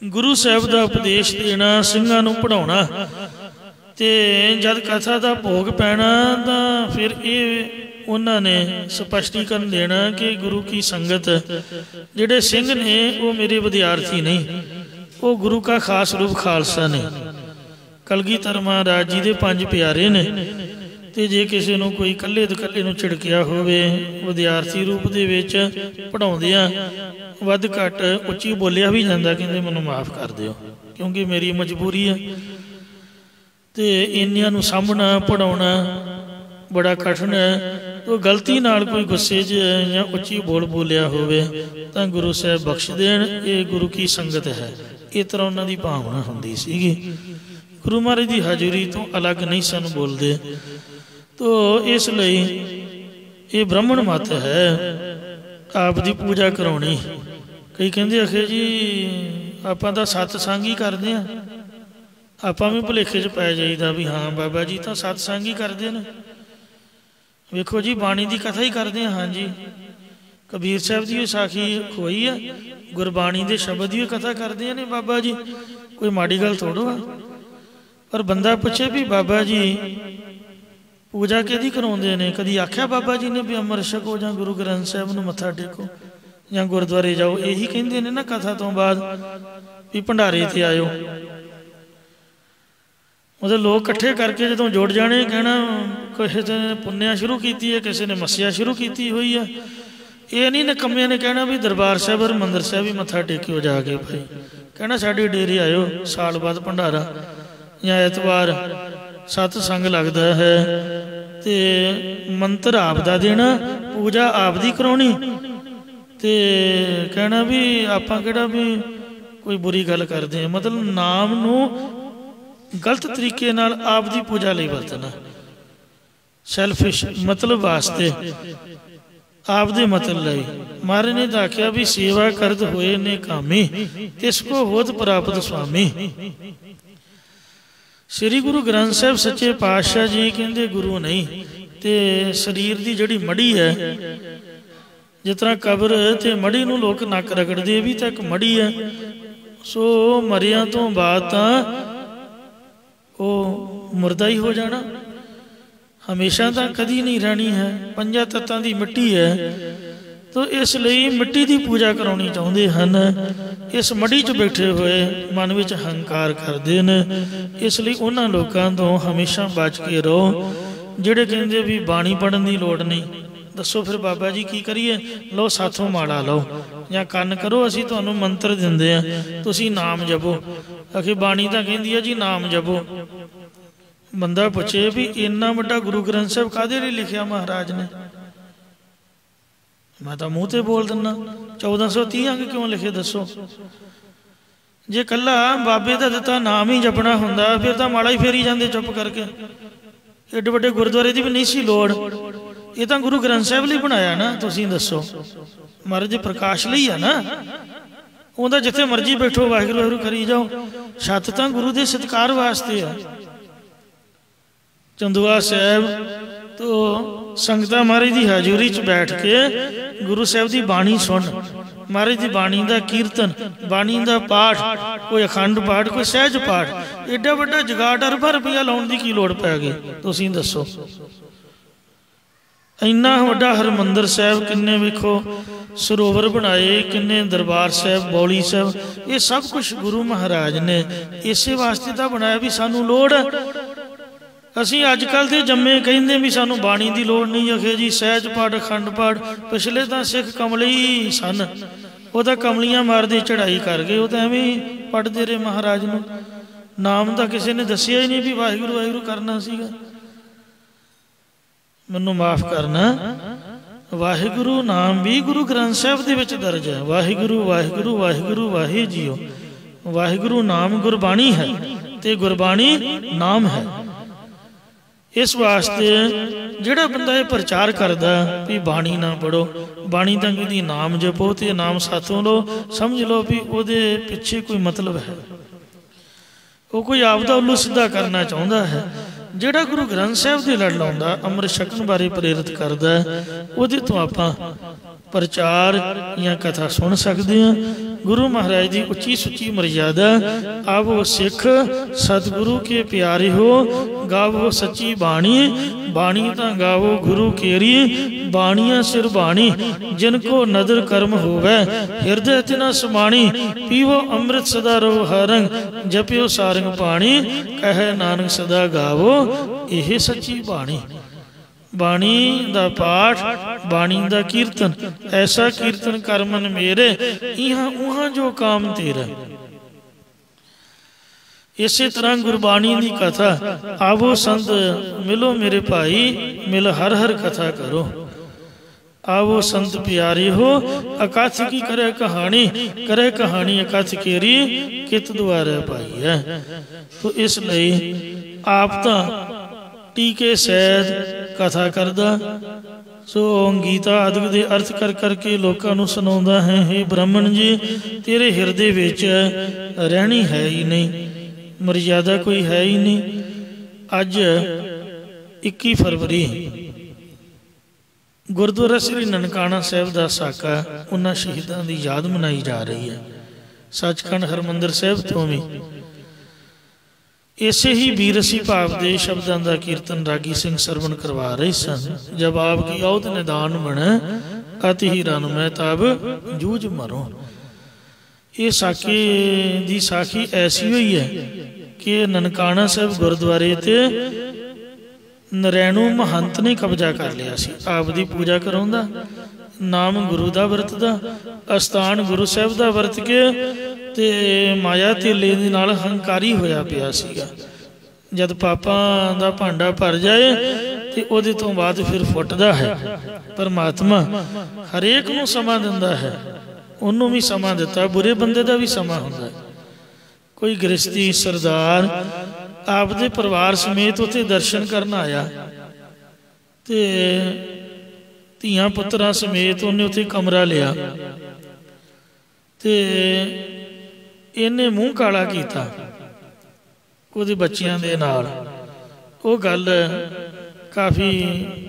ਗੁਰੂ ਸਾਹਿਬ ਦਾ ਉਪਦੇਸ਼ ਦੇਣਾ, ਸਿੰਘਾਂ ਨੂੰ ਪੜ੍ਹਾਉਣਾ। ਤੇ ਜਦ ਕਥਾ ਦਾ ਭੋਗ ਪੈਣਾ ਤਾਂ ਫਿਰ ਇਹ ਉਹਨਾਂ ਨੇ ਸਪਸ਼ਟੀਕਰਨ ਦੇਣਾ ਕਿ ਗੁਰੂ ਕੀ ਸੰਗਤ, ਜਿਹੜੇ ਸਿੰਘ ਨੇ ਉਹ ਮੇਰੇ ਵਿਦਿਆਰਥੀ ਨਹੀਂ, ਉਹ ਗੁਰੂ ਕਾ ਖਾਸ ਰੂਪ ਖਾਲਸਾ ਨੇ। ਕਲਗੀਧਰ ਮਹਾਰਾਜ ਜੀ ਦੇ 5 ਪਿਆਰੇ ਨੇ ਤੇ ਜੇ ਕਿਸੇ ਨੂੰ ਕੋਈ ਇਕੱਲੇ ਦੁਕੱਲੇ ਨੂੰ ਝਿੜਕਿਆ ਹੋਵੇ ਵਿਦਿਆਰਥੀ ਰੂਪ ਦੇ ਵਿੱਚ ਪੜ੍ਹਾਉਂਦਿਆਂ ਵੱਧ ਘੱਟ ਉੱਚੀ ਬੋਲਿਆ ਵੀ ਜਾਂਦਾ, ਕਹਿੰਦੇ ਮੈਨੂੰ ਮਾਫ਼ ਕਰ ਦਿਓ ਕਿਉਂਕਿ ਮੇਰੀ ਮਜਬੂਰੀ ਹੈ। ਤੇ ਇੰਨਿਆਂ ਨੂੰ ਸਾਂਭਣਾ ਪੜ੍ਹਾਉਣਾ ਬੜਾ ਕਠਿਨ ਹੈ। ਉਹ ਗਲਤੀ ਨਾਲ ਕੋਈ ਗੁੱਸੇ 'ਚ ਜਾਂ ਉੱਚੀ ਬੋਲਿਆ ਹੋਵੇ ਤਾਂ ਗੁਰੂ ਸਾਹਿਬ ਬਖਸ਼ ਦੇਣ, ਇਹ ਗੁਰੂ ਕੀ ਸੰਗਤ ਹੈ। ਇਸ ਤਰ੍ਹਾਂ ਉਹਨਾਂ ਦੀ ਭਾਵਨਾ ਹੁੰਦੀ ਸੀਗੀ। ਗੁਰੂ ਮਹਾਰਾਜ ਦੀ ਹਾਜ਼ਰੀ ਤੋਂ ਅਲੱਗ ਨਹੀਂ ਸਨ ਬੋਲਦੇ। ਤੋ ਇਸ ਲਈ ਇਹ ਬ੍ਰਾਹਮਣ ਮਤ ਹੈ ਆਪ ਦੀ ਪੂਜਾ ਕਰਾਉਣੀ। ਕਈ ਕਹਿੰਦੇ ਅਖੇ ਜੀ ਆਪਾਂ ਤਾਂ ਸਤਸੰਗ ਹੀ ਕਰਦੇ ਹਾਂ, ਆਪਾਂ ਵੀ ਭੁਲੇਖੇ 'ਚ ਪੈ ਜਾਈਦਾ ਵੀ ਹਾਂ ਬਾਬਾ ਜੀ ਤਾਂ ਸਤਸੰਗ ਹੀ ਕਰਦੇ ਨੇ। ਵੇਖੋ ਜੀ ਬਾਣੀ ਦੀ ਕਥਾ ਹੀ ਕਰਦੇ ਹਾਂ। ਹਾਂਜੀ, ਕਬੀਰ ਸਾਹਿਬ ਦੀ ਵਿਸਾਖੀ ਹੋਈ ਆ, ਗੁਰਬਾਣੀ ਦੇ ਸ਼ਬਦ ਦੀ ਕਥਾ ਕਰਦੇ ਨੇ ਬਾਬਾ ਜੀ, ਕੋਈ ਮਾੜੀ ਗੱਲ ਥੋੜੋ ਆ। ਪਰ ਬੰਦਾ ਪੁੱਛੇ ਵੀ ਬਾਬਾ ਜੀ ਪੂਜਾ ਕਿਹਦੀ ਕਰਾਉਂਦੇ ਨੇ? ਕਦੀ ਆਖਿਆ ਬਾਬਾ ਜੀ ਨੇ ਵੀ ਅੰਮ੍ਰਿਤ ਛਕੋ ਜਾਂ ਗੁਰੂ ਗ੍ਰੰਥ ਸਾਹਿਬ ਨੂੰ ਮੱਥਾ ਟੇਕੋ ਜਾਂ ਗੁਰਦੁਆਰੇ ਜਾਓ? ਇਹੀ ਕਹਿੰਦੇ ਨੇ ਨਾ ਕਥਾ ਤੋਂ ਬਾਅਦ ਵੀ ਭੰਡਾਰੇ ਤੇ ਆਇਓ। ਮਤਲਬ ਲੋਕ ਇਕੱਠੇ ਕਰਕੇ ਜਦੋਂ ਜੁੜ ਜਾਣੇ ਕਹਿਣਾ ਕਿਸੇ ਨੇ ਪੁੰਨਿਆ ਸ਼ੁਰੂ ਕੀਤੀ ਹੈ, ਕਿਸੇ ਨੇ ਮੱਸਿਆ ਸ਼ੁਰੂ ਕੀਤੀ ਹੋਈ ਆ। ਇਹ ਨਹੀਂ ਨਿਕੰਮਿਆਂ ਨੇ ਕਹਿਣਾ ਵੀ ਦਰਬਾਰ ਸਾਹਿਬ ਹਰਿਮੰਦਰ ਸਾਹਿਬ ਵੀ ਮੱਥਾ ਟੇਕਿਓ ਜਾ ਕੇ ਭਾਈ, ਕਹਿਣਾ ਸਾਡੇ ਡੇਰੇ ਆਇਓ ਸਾਲ ਬਾਅਦ ਭੰਡਾਰਾ ਜਾਂ ਐਤਵਾਰ ਸਤਸੰਗ ਲੱਗਦਾ ਹੈ ਤੇ ਮੰਤਰ ਆਪ ਦਾ ਦੇਣਾ, ਪੂਜਾ ਆਪ ਦੀ ਕਰਾਉਣੀ ਤੇ ਕਹਿਣਾ ਵੀ ਆਪਾਂ ਕਿਹੜਾ ਵੀ ਕੋਈ ਬੁਰੀ ਗੱਲ ਕਰਦੇ ਹਾਂ। ਮਤਲਬ ਨਾਮ ਨੂੰ ਗਲਤ ਤਰੀਕੇ ਨਾਲ ਆਪ ਦੀ ਪੂਜਾ ਲਈ ਵਰਤਣਾ, ਸੈਲਫਿਸ਼ ਮਤਲਬ ਵਾਸਤੇ, ਆਪ ਦੇ ਮਤਲਬ ਲਈ। ਮਹਾਰਾਜ ਨੇ ਤਾਂ ਆਖਿਆ ਵੀ ਸੇਵਾ ਕਰਦ ਹੋਏ ਨੇ ਕਾਮੀ, ਤਿਸ ਕੋ ਹੋਤ ਪ੍ਰਾਪਤ ਸੁਆਮੀ। ਸ੍ਰੀ ਗੁਰੂ ਗ੍ਰੰਥ ਸਾਹਿਬ ਸੱਚੇ ਪਾਤਸ਼ਾਹ ਜੀ ਕਹਿੰਦੇ ਗੁਰੂ ਨਹੀਂ ਤੇ ਸਰੀਰ ਦੀ ਜਿਹੜੀ ਮੜੀ ਹੈ, ਜਿਸ ਤਰ੍ਹਾਂ ਕਬਰ ਤੇ ਮੜੀ ਨੂੰ ਲੋਕ ਨੱਕ ਰਗੜਦੇ, ਵੀ ਤਾਂ ਇੱਕ ਮੜੀ ਹੈ। ਸੋ ਮਰਿਆਂ ਤੋਂ ਬਾਅਦ ਤਾਂ ਉਹ ਮੁਰਦਾ ਹੀ ਹੋ ਜਾਣਾ, ਹਮੇਸ਼ਾ ਤਾਂ ਕਦੀ ਨਹੀਂ ਰਹਿਣੀ ਹੈ। 5 ਤੱਤਾਂ ਦੀ ਮਿੱਟੀ ਹੈ, ਤੋ ਇਸ ਲਈ ਮਿੱਟੀ ਦੀ ਪੂਜਾ ਕਰਾਉਣੀ ਚਾਹੁੰਦੇ ਹਨ। ਇਸ ਮੜੀ 'ਚ ਬੈਠੇ ਹੋਏ ਮਨ ਵਿੱਚ ਹੰਕਾਰ ਕਰਦੇ ਨੇ। ਇਸ ਲਈ ਉਹਨਾਂ ਲੋਕਾਂ ਤੋਂ ਹਮੇਸ਼ਾ ਬਚ ਕੇ ਰਹੋ ਜਿਹੜੇ ਕਹਿੰਦੇ ਵੀ ਬਾਣੀ ਪੜ੍ਹਨ ਦੀ ਲੋੜ ਨਹੀਂ। ਦੱਸੋ ਫਿਰ ਬਾਬਾ ਜੀ ਕੀ ਕਰੀਏ? ਲਓ ਸਾਥੋਂ ਮਾਲਾ ਲਓ ਜਾਂ ਕੰਨ ਕਰੋ, ਅਸੀਂ ਤੁਹਾਨੂੰ ਮੰਤਰ ਦਿੰਦੇ ਹਾਂ, ਤੁਸੀਂ ਨਾਮ ਜਪੋ। ਆਖੇ ਬਾਣੀ ਤਾਂ ਕਹਿੰਦੀ ਹੈ ਜੀ ਨਾਮ ਜਪੋ। ਬੰਦਾ ਪੁੱਛੇ ਵੀ ਇੰਨਾ ਵੱਡਾ ਗੁਰੂ ਗ੍ਰੰਥ ਸਾਹਿਬ ਕਾਹਦੇ ਲਈ ਲਿਖਿਆ ਮਹਾਰਾਜ ਨੇ? ਮੈਂ ਤਾਂ ਮੂੰਹ ਤੇ ਬੋਲ ਦਿੰਦਾ 1430 ਅੰਗ ਕਿਉਂ ਲਿਖੇ ਦੱਸੋ? ਜੇ ਕੱਲਾ ਬਾਬੇ ਦਾ ਦਿੱਤਾ ਨਾਮ ਹੀ ਜਪਣਾ ਹੁੰਦਾ ਫਿਰ ਤਾਂ ਮਾਲਾ ਹੀ ਫੇਰੀ ਜਾਂਦੇ ਚੁੱਪ ਕਰਕੇ। ਏਡੇ ਵੱਡੇ ਗੁਰਦੁਆਰੇ ਦੀ ਵੀ ਨਹੀਂ ਸੀ ਲੋੜ। ਇਹ ਤਾਂ ਗੁਰੂ ਗ੍ਰੰਥ ਸਾਹਿਬ ਲਈ ਬਣਾਇਆ ਨਾ। ਤੁਸੀਂ ਦੱਸੋ, ਮਹਾਰਾਜ ਦੇ ਪ੍ਰਕਾਸ਼ ਲਈ ਆ ਨਾ। ਉਹਦਾ ਜਿੱਥੇ ਮਰਜ਼ੀ ਬੈਠੋ ਵਾਹਿਗੁਰੂ ਵਾਹਿਗੁਰੂ ਕਰੀ ਜਾਓ। ਛੱਤ ਤਾਂ ਗੁਰੂ ਦੇ ਸਤਿਕਾਰ ਵਾਸਤੇ ਆ। ਚੰਦੂਆ ਸਾਹਿਬ ਤੋਂ ਸੰਗਤਾਂ ਮਹਾਰਾਜ ਦੀ ਹਾਜ਼ਰੀ 'ਚ ਬੈਠ ਕੇ ਗੁਰੂ ਸਾਹਿਬ ਦੀ ਬਾਣੀ ਸੁਣ, ਮਹਾਰਾਜ ਦੀ ਬਾਣੀ ਦਾ ਕੀਰਤਨ, ਬਾਣੀ ਦਾ ਪਾਠ, ਕੋਈ ਅਖੰਡ ਪਾਠ, ਕੋਈ ਸਹਿਜ ਪਾਠ। ਏਡਾ ਵੱਡਾ ਜਗਾੜ ਅਰਬਾਂ ਰੁਪਈਆ ਲਾਉਣ ਦੀ ਕੀ ਲੋੜ ਪੈ ਗਈ? ਤੁਸੀਂ ਦੱਸੋ। ਇੰਨਾ ਵੱਡਾ ਹਰਿਮੰਦਰ ਸਾਹਿਬ, ਕਿੰਨੇ ਵੇਖੋ ਸਰੋਵਰ ਬਣਾਏ, ਕਿੰਨੇ ਦਰਬਾਰ ਸਾਹਿਬ, ਬੌਲੀ ਸਾਹਿਬ, ਇਹ ਸਭ ਕੁਛ ਗੁਰੂ ਮਹਾਰਾਜ ਨੇ ਇਸੇ ਵਾਸਤੇ ਤਾਂ ਬਣਾਇਆ ਵੀ ਸਾਨੂੰ ਲੋੜ। ਅਸੀਂ ਅੱਜ ਕੱਲ੍ਹ ਦੇ ਜੰਮੇ ਕਹਿੰਦੇ ਵੀ ਸਾਨੂੰ ਬਾਣੀ ਦੀ ਲੋੜ ਨਹੀਂ। ਅਖੇ ਜੀ ਸਹਿਜ ਪਾਠ, ਅਖੰਡ ਪਾਠ। ਪਿਛਲੇ ਤਾਂ ਸਿੱਖ ਕਮਲੀ ਸਨ, ਉਹ ਤਾਂ ਕਮਲੀਆਂ ਮਾਰਦੇ ਚੜ੍ਹਾਈ ਕਰ ਗਏ। ਉਹ ਤਾਂ ਐਵੇਂ ਹੀ ਪੜ੍ਹਦੇ ਰਹੇ ਮਹਾਰਾਜ ਨੂੰ। ਨਾਮ ਤਾਂ ਕਿਸੇ ਨੇ ਦੱਸਿਆ ਹੀ ਨਹੀਂ ਵੀ ਵਾਹਿਗੁਰੂ ਵਾਹਿਗੁਰੂ ਕਰਨਾ ਸੀਗਾ। ਮੈਨੂੰ ਮਾਫ਼ ਕਰਨਾ, ਵਾਹਿਗੁਰੂ ਨਾਮ ਵੀ ਗੁਰੂ ਗ੍ਰੰਥ ਸਾਹਿਬ ਦੇ ਵਿੱਚ ਦਰਜ ਹੈ। ਵਾਹਿਗੁਰੂ ਵਾਹਿਗੁਰੂ ਵਾਹਿਗੁਰੂ ਵਾਹਿ ਜੀਓ। ਵਾਹਿਗੁਰੂ ਨਾਮ ਗੁਰਬਾਣੀ ਹੈ ਤੇ ਗੁਰਬਾਣੀ ਨਾਮ ਹੈ। इस वास्ते ਜਿਹੜਾ ਬੰਦਾ ਇਹ ਪ੍ਰਚਾਰ ਕਰਦਾ ਵੀ ਬਾਣੀ ਨਾ ਪੜੋ, ਬਾਣੀ ਤਾਂ ਕਿਹਦੀ ਨਾਮ ਜਪੋ ਤੇ ਨਾਮ ਸਾਥੋਂ ਲਓ, ਸਮਝ ਲਓ ਵੀ ਉਹਦੇ ਪਿੱਛੇ ਕੋਈ ਮਤਲਬ ਹੈ, ਉਹ ਕੋਈ ਆਪਦਾ ਉੱਲੂ ਸਿੱਧਾ ਕਰਨਾ ਚਾਹੁੰਦਾ ਹੈ। ਜਿਹੜਾ ਗੁਰੂ ਗ੍ਰੰਥ ਸਾਹਿਬ ਦੇ ਲੜ ਲਾਉਂਦਾ, ਅੰਮ੍ਰਿਤ ਛਕਣ ਬਾਰੇ ਪ੍ਰੇਰਿਤ ਕਰਦਾ, ਉਹਦੇ ਤੋਂ ਆਪਾਂ ਪ੍ਰਚਾਰ ਜਾਂ ਕਥਾ ਸੁਣ ਸਕਦੇ ਹਾਂ। ਗੁਰੂ ਮਹਾਰਾਜ ਦੀ ਉੱਚੀ ਸੁੱਚੀ ਮਰਜ਼ਾਦਾ, ਆਵੋ ਸਿੱਖ ਸਤਿਗੁਰੂ ਕੇ ਪਿਆਰੇ ਹੋ, ਗਾਵੋ ਸੱਚੀ ਬਾਣੀ, ਬਾਣੀ ਤਾਂ ਗਾਵੋ ਗੁਰੂ ਕੇਰੀ, ਬਾਣੀਆਂ ਸਿਰ ਬਾਣੀ ਜਿਨ ਕੋ ਨਦਰ ਕਰਮ ਹੋਵੇ, ਹਿਰਦੇ ਤਿਨਾ ਸਮਾਣੀ, ਪੀਵੋ ਅੰਮ੍ਰਿਤ ਸਦਾ ਰਹੋ ਹਰੰਗ, ਜਪਿਓ ਸਾਰੰਗ ਪਾਣੀ, ਕਹੇ ਨਾਨਕ ਸਦਾ ਗਾਵੋ ਇਹ ਸੱਚੀ ਬਾਣੀ। ਬਾਣੀ ਦਾ ਪਾਠ, ਬਾਣੀ ਦਾ ਕੀਰਤਨ, ਐਸਾ ਕੀਰਤਨ ਕਰ ਮਨ ਮੇਰੇ, ਇਹਾਂ ਉਹਾਂ ਜੋ ਕਾਮ ਤੇਰਾ। ਇਸੇ ਤਰ੍ਹਾਂ ਗੁਰਬਾਣੀ ਦੀ ਕਥਾ, ਆਵੋ ਸੰਤ ਮਿਲੋ ਮੇਰੇ ਭਾਈ, ਮਿਲ ਹਰ ਹਰ ਕਥਾ ਕਰੋ, ਆਵੋ ਸੰਤ ਪਿਆਰੇ ਹੋ, ਅਕਥ ਕੀ ਕਰੇ ਕਹਾਣੀ, ਕਰੇ ਕਹਾਣੀ ਅਕਥ ਕੇਰੀ, ਕਿਤ ਦੁਆਰੇ ਭਾਈ ਹੈ। ਤੋ ਇਸ ਲਈ ਆਪ ਤਾਂ ਟੀਕੇ ਸੈਦ ਕਥਾ ਕਰਦਾ, ਸੋ ਗੀਤਾ ਆਦਿਕ ਦੇ ਅਰਥ ਕਰ ਕਰਕੇ ਲੋਕਾਂ ਨੂੰ ਸੁਣਾਉਂਦਾ ਹੈ। ਹੇ ਬ੍ਰਾਹਮਣ ਜੀ, ਤੇਰੇ ਹਿਰਦੇ ਵਿੱਚ ਰਹਿਣੀ ਹੈ ਹੀ ਨਹੀਂ, ਮਰਜ਼ਾਦਾ ਕੋਈ ਹੈ ਹੀ ਨਹੀਂ। ਅੱਜ 21 ਫਰਵਰੀ ਗੁਰਦੁਆਰਾ ਸ੍ਰੀ ਨਨਕਾਣਾ ਸਾਹਿਬ ਦਾ ਸਾਕਾ, ਉਹਨਾਂ ਸ਼ਹੀਦਾਂ ਦੀ ਯਾਦ ਮਨਾਈ ਜਾ ਰਹੀ ਹੈ। ਸੱਚਖੰਡ ਹਰਿਮੰਦਰ ਸਾਹਿਬ ਤੋਂ ਵੀ ਇਸੇ ਹੀ ਬੀਰਸੀ ਭਾਵ ਦੇ ਸ਼ਬਦਾਂ ਦਾ ਕੀਰਤਨ ਰਾਗੀ ਸਿੰਘ ਸਰਵਣ ਕਰਵਾ ਰਹੇ ਸਨ। ਜਬ ਆਪ ਕੀ ਔਤ ਨਿਦਾਨ ਬਣੇ, ਅਤਿ ਹੀ ਰਨ ਮੈਂ ਤਬ ਜੂਝ ਮਰੋ। ਇਹ ਸਾਕੇ ਦੀ ਸਾਖੀ ਐਸੀ ਹੋਈ ਹੈ ਕਿ ਨਨਕਾਣਾ ਸਾਹਿਬ ਗੁਰਦੁਆਰੇ ਤੇ ਨਰੈਣੂ ਮਹੰਤ ਨੇ ਕਬਜ਼ਾ ਕਰ ਲਿਆ ਸੀ। ਆਪ ਦੀ ਪੂਜਾ ਕਰਾਉਂਦਾ, ਨਾਮ ਗੁਰੂ ਦਾ ਵਰਤਦਾ, ਅਸਥਾਨ ਗੁਰੂ ਸਾਹਿਬ ਦਾ ਵਰਤ ਕੇ ਤੇ ਮਾਇਆ ਧੇਲੇ ਦੇ ਨਾਲ ਹੰਕਾਰੀ ਹੋਇਆ ਪਿਆ ਸੀਗਾ। ਜਦ ਪਾਪਾਂ ਦਾ ਭਾਂਡਾ ਭਰ ਜਾਏ ਤੇ ਉਹਦੇ ਤੋਂ ਬਾਅਦ ਫਿਰ ਫੁੱਟਦਾ ਹੈ। ਪਰਮਾਤਮਾ ਹਰੇਕ ਨੂੰ ਸਮਾਂ ਦਿੰਦਾ ਹੈ, ਉਹਨੂੰ ਵੀ ਸਮਾਂ ਦਿੱਤਾ, ਬੁਰੇ ਬੰਦੇ ਦਾ ਵੀ ਸਮਾਂ ਹੁੰਦਾ। ਕੋਈ ਗ੍ਰਸਤੀ ਸਰਦਾਰ ਆਪਦੇ ਪਰਿਵਾਰ ਸਮੇਤ ਉੱਥੇ ਦਰਸ਼ਨ ਕਰਨ ਆਇਆ ਤੇ ਧੀਆਂ ਪੁੱਤਰਾਂ ਸਮੇਤ ਉਹਨੇ ਉੱਥੇ ਕਮਰਾ ਲਿਆ ਤੇ ਇਹਨੇ ਮੂੰਹ ਕਾਲਾ ਕੀਤਾ ਉਹਦੇ ਬੱਚਿਆਂ ਦੇ ਨਾਲ। ਉਹ ਗੱਲ ਕਾਫੀ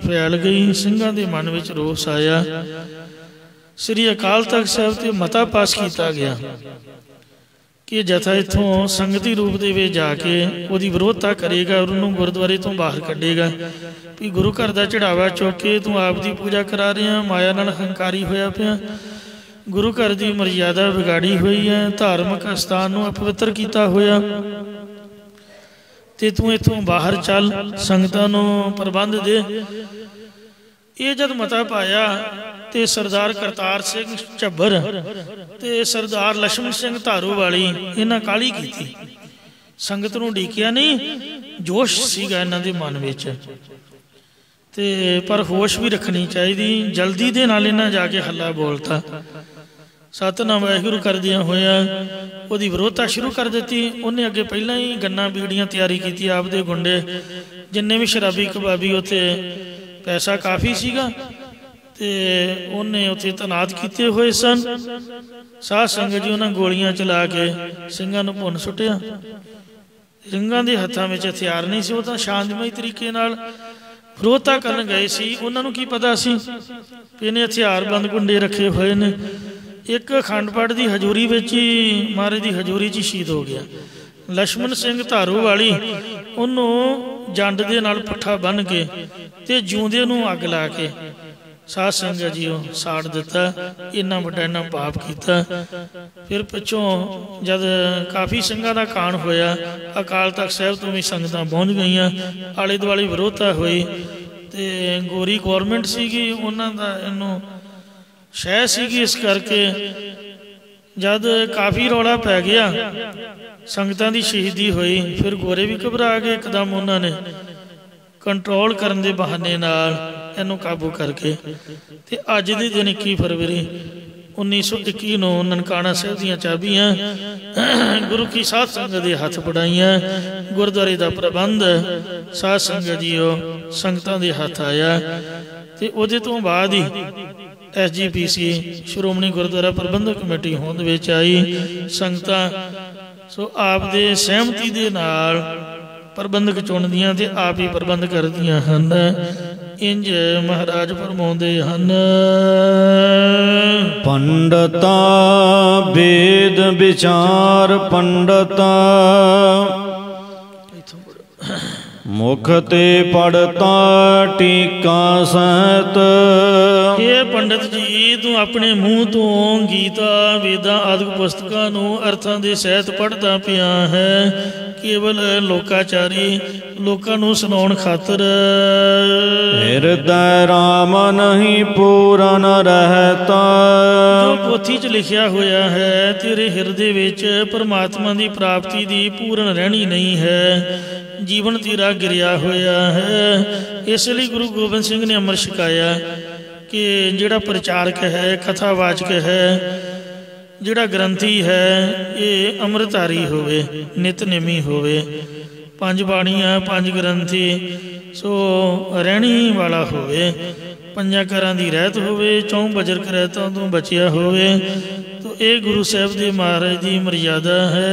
ਫੈਲ ਗਈ, ਸਿੰਘਾਂ ਦੇ ਮਨ ਵਿੱਚ ਰੋਸ ਆਇਆ। ਸ੍ਰੀ ਅਕਾਲ ਤਖਤ ਸਾਹਿਬ ਤੇ ਮਤਾ ਪਾਸ ਕੀਤਾ ਗਿਆ ਕਿ ਜਥਾ ਇੱਥੋਂ ਸੰਗਤੀ ਰੂਪ ਦੇ ਵਿੱਚ ਜਾ ਕੇ ਉਹਦੀ ਵਿਰੋਧਤਾ ਕਰੇਗਾ, ਉਹਨੂੰ ਗੁਰਦੁਆਰੇ ਤੋਂ ਬਾਹਰ ਕੱਢੇਗਾ ਵੀ ਗੁਰੂ ਘਰ ਦਾ ਚੜਾਵਾ ਚੁੱਕ ਕੇ ਤੂੰ ਆਪ ਦੀ ਪੂਜਾ ਕਰਾ ਰਿਹਾ, ਮਾਇਆ ਨਾਲ ਹੰਕਾਰੀ ਹੋਇਆ ਪਿਆ, ਗੁਰੂ ਘਰ ਦੀ ਮਰਜ਼ਾਦਾ ਵਿਗਾੜੀ ਹੋਈ ਹੈ, ਧਾਰਮਿਕ ਅਸਥਾਨ ਨੂੰ ਅਪਵਿੱਤਰ ਕੀਤਾ ਹੋਇਆ, ਤੇ ਤੂੰ ਇੱਥੋਂ ਬਾਹਰ ਚੱਲ, ਸੰਗਤਾਂ ਨੂੰ ਪ੍ਰਬੰਧ ਦੇ। ਇਹ ਜਦ ਮਤਾ ਪਾਇਆ ਤੇ ਸਰਦਾਰ ਕਰਤਾਰ ਸਿੰਘ ਝੱਬਰ ਤੇ ਸਰਦਾਰ ਲਛਮਣ ਸਿੰਘ ਧਾਰੋਵਾਲੀ ਇਹਨਾਂ ਕਾਹਲੀ ਕੀਤੀ, ਸੰਗਤ ਨੂੰ ਡੀਕਿਆ ਨਹੀਂ। ਜੋਸ਼ ਸੀਗਾ ਇਹਨਾਂ ਦੇ ਮਨ ਵਿੱਚ, ਤੇ ਪਰ ਹੋਸ਼ ਵੀ ਰੱਖਣੀ ਚਾਹੀਦੀ। ਜਲਦੀ ਦੇ ਨਾਲ ਇਹਨਾਂ ਜਾ ਕੇ ਹੱਲਾ ਬੋਲਤਾ, ਸਤਿਨਾਮ ਵਾਹਿਗੁਰੂ ਕਰਦਿਆਂ ਹੋਇਆ ਉਹਦੀ ਵਿਰੋਧਤਾ ਸ਼ੁਰੂ ਕਰ ਦਿੱਤੀ। ਉਹਨੇ ਅੱਗੇ ਪਹਿਲਾਂ ਹੀ ਗੰਨਾਂ ਬੀੜੀਆਂ ਤਿਆਰੀ ਕੀਤੀ, ਆਪਦੇ ਗੁੰਡੇ ਜਿੰਨੇ ਵੀ ਸ਼ਰਾਬੀ ਕਬਾਬੀ, ਉੱਥੇ ਪੈਸਾ ਕਾਫੀ ਸੀਗਾ ਤੇ ਉਹਨੇ ਉੱਥੇ ਤੈਨਾਤ ਕੀਤੇ ਹੋਏ ਸਨ। ਸਾਧ ਸੰਗਤ ਜੀ ਉਹਨਾਂ ਗੋਲੀਆਂ ਚਲਾ ਕੇ ਸਿੰਘਾਂ ਨੂੰ ਭੁੰਨ ਸੁੱਟਿਆ। ਸਿੰਘਾਂ ਦੇ ਹੱਥਾਂ ਵਿੱਚ ਹਥਿਆਰ ਨਹੀਂ ਸੀ, ਉਹ ਤਾਂ ਸ਼ਾਂਤਮਈ ਤਰੀਕੇ ਨਾਲ ਵਿਰੋਧਤਾ ਕਰਨ ਗਏ ਸੀ। ਉਹਨਾਂ ਨੂੰ ਕੀ ਪਤਾ ਸੀ ਕਿ ਇਹਨੇ ਹਥਿਆਰਬੰਦ ਗੁੰਡੇ ਰੱਖੇ ਹੋਏ ਨੇ। ਇੱਕ ਅਖੰਡ ਪਾਠ ਦੀ ਹਜ਼ੂਰੀ ਵਿੱਚ ਹੀ, ਮਹਾਰਾਜ ਦੀ ਹਜ਼ੂਰੀ 'ਚ ਹੀ ਸ਼ਹੀਦ ਹੋ ਗਿਆ। ਲਛਮਣ ਸਿੰਘ ਧਾਰੋਵਾਲੀ ਉਹਨੂੰ ਜੰਡ ਦੇ ਨਾਲ ਪੱਠਾ ਬੰਨ੍ਹ ਕੇ ਤੇ ਜਿਉਂਦੇ ਨੂੰ ਅੱਗ ਲਾ ਕੇ ਸਾਧ ਸੰਗਤ ਜੀ ਉਹ ਸਾੜ ਦਿੱਤਾ। ਇੰਨਾ ਵੱਡਾ ਇਹਨਾਂ ਪਾਪ ਕੀਤਾ। ਫਿਰ ਪਿੱਛੋਂ ਜਦ ਕਾਫੀ ਸਿੰਘਾਂ ਦਾ ਕਾਣ ਹੋਇਆ, ਅਕਾਲ ਤਖਤ ਸਾਹਿਬ ਤੋਂ ਵੀ ਸੰਗਤਾਂ ਪਹੁੰਚ ਗਈਆਂ, ਆਲੇ ਦੁਆਲੇ ਵਿਰੋਧਤਾ ਹੋਈ ਤੇ ਗੋਰੀ ਗੌਰਮੈਂਟ ਸੀਗੀ, ਉਹਨਾਂ ਦਾ ਇਹਨੂੰ ਸ਼ਹਿ ਸੀਗੀ। ਇਸ ਕਰਕੇ ਜਦ ਕਾਫੀ ਰੌਲਾ ਪੈ ਗਿਆ, ਸੰਗਤਾਂ ਦੀ ਸ਼ਹੀਦੀ ਹੋਈ, ਫਿਰ ਗੋਰੇ ਵੀ ਘਬਰਾ ਗਏ ਇੱਕਦਮ। ਉਹਨਾਂ ਨੇ ਕੰਟਰੋਲ ਕਰਨ ਦੇ ਬਹਾਨੇ ਨਾਲ ਇਹਨੂੰ ਕਾਬੂ ਕਰਕੇ ਤੇ ਅੱਜ ਦੇ ਦਿਨ 21 ਫਰਵਰੀ 1921 ਨੂੰ ਨਨਕਾਣਾ ਸਾਹਿਬ ਦੀਆਂ ਚਾਬੀਆਂ ਗੁਰੂ ਕੀ ਸਾਧ ਸੰਗਤ ਦੇ ਹੱਥ ਫੜਾਈਆਂ। ਗੁਰਦੁਆਰੇ ਦਾ ਪ੍ਰਬੰਧ ਸਾਧ ਸੰਗਤ ਜੀਓ ਸੰਗਤਾਂ ਦੇ ਹੱਥ ਆਇਆ ਤੇ ਉਹਦੇ ਤੋਂ ਬਾਅਦ ਹੀ SGPC ਸ਼੍ਰੋਮਣੀ ਗੁਰਦੁਆਰਾ ਪ੍ਰਬੰਧਕ ਕਮੇਟੀ ਹੋਂਦ ਵਿੱਚ ਆਈ। ਸੰਗਤਾਂ ਸੋ ਆਪ ਦੇ ਸਹਿਮਤੀ ਦੇ ਨਾਲ ਪ੍ਰਬੰਧਕ ਚੁਣਦੀਆਂ ਤੇ ਆਪ ਹੀ ਪ੍ਰਬੰਧ ਕਰਦੀਆਂ ਹਨ। ਇੰਜ ਮਹਾਰਾਜ ਫਰਮਾਉਂਦੇ ਹਨ, ਪੰਡਤਾ ਵੇਦ ਵਿਚਾਰ ਪੰਡਤਾ ਮੁਖ ਤੇ ਪੜਤਾ ਟੀਕਾ ਸਹਿਤ। ਇਹ ਪੰਡਤ ਜੀ ਤੂੰ ਆਪਣੇ ਮੂੰਹ ਤੋਂ ਗੀਤਾ ਵੇਦਾਂ ਆਦਿਕ ਪੁਸਤਕਾਂ ਨੂੰ ਅਰਥਾਂ ਦੇ ਸਹਿਤ ਪੜ੍ਹਦਾ ਪਿਆ ਹੈ, ਕੇਵਲ ਲੋਕਾਚਾਰੀ ਲੋਕਾਂ ਨੂੰ ਸੁਣਾਉਣ ਖਾਤਰ। ਹਿਰਦੈ ਰਾਮ ਨਹੀਂ ਪੂਰਨ ਰਹਿਤਾ। ਜੋ ਪੋਥੀ 'ਚ ਲਿਖਿਆ ਹੋਇਆ ਹੈ ਤੇਰੇ ਹਿਰਦੇ ਵਿੱਚ ਪਰਮਾਤਮਾ ਦੀ ਪ੍ਰਾਪਤੀ ਦੀ ਪੂਰਨ ਰਹਿਣੀ ਨਹੀਂ ਹੈ, ਜੀਵਨ ਤੇਰਾ ਗਿਰਿਆ ਹੋਇਆ ਹੈ। ਇਸ ਲਈ ਗੁਰੂ ਗੋਬਿੰਦ ਸਿੰਘ ਨੇ ਅੰਮ੍ਰਿਤ ਛਕਾਇਆ ਕਿ ਜਿਹੜਾ ਪ੍ਰਚਾਰਕ ਹੈ, ਕਥਾਵਾਚਕ ਹੈ, ਜਿਹੜਾ ਗ੍ਰੰਥੀ ਹੈ ਇਹ ਅੰਮ੍ਰਿਤਧਾਰੀ ਹੋਵੇ, ਨਿਤਨੇਮੀ ਹੋਵੇ, 5 ਬਾਣੀਆਂ 5 ਗ੍ਰੰਥੀ ਸੋ ਰਹਿਣੀ ਵਾਲਾ ਹੋਵੇ, 5 ਘਰਾਂ ਦੀ ਰਹਿਤ ਹੋਵੇ, 4 ਬਜਰ ਰਹਿਤਾਂ ਤੋਂ ਬਚਿਆ ਹੋਵੇ। ਤੋ ਇਹ ਗੁਰੂ ਸਾਹਿਬ ਦੇ ਮਹਾਰਾਜ ਦੀ ਮਰਿਆਦਾ ਹੈ।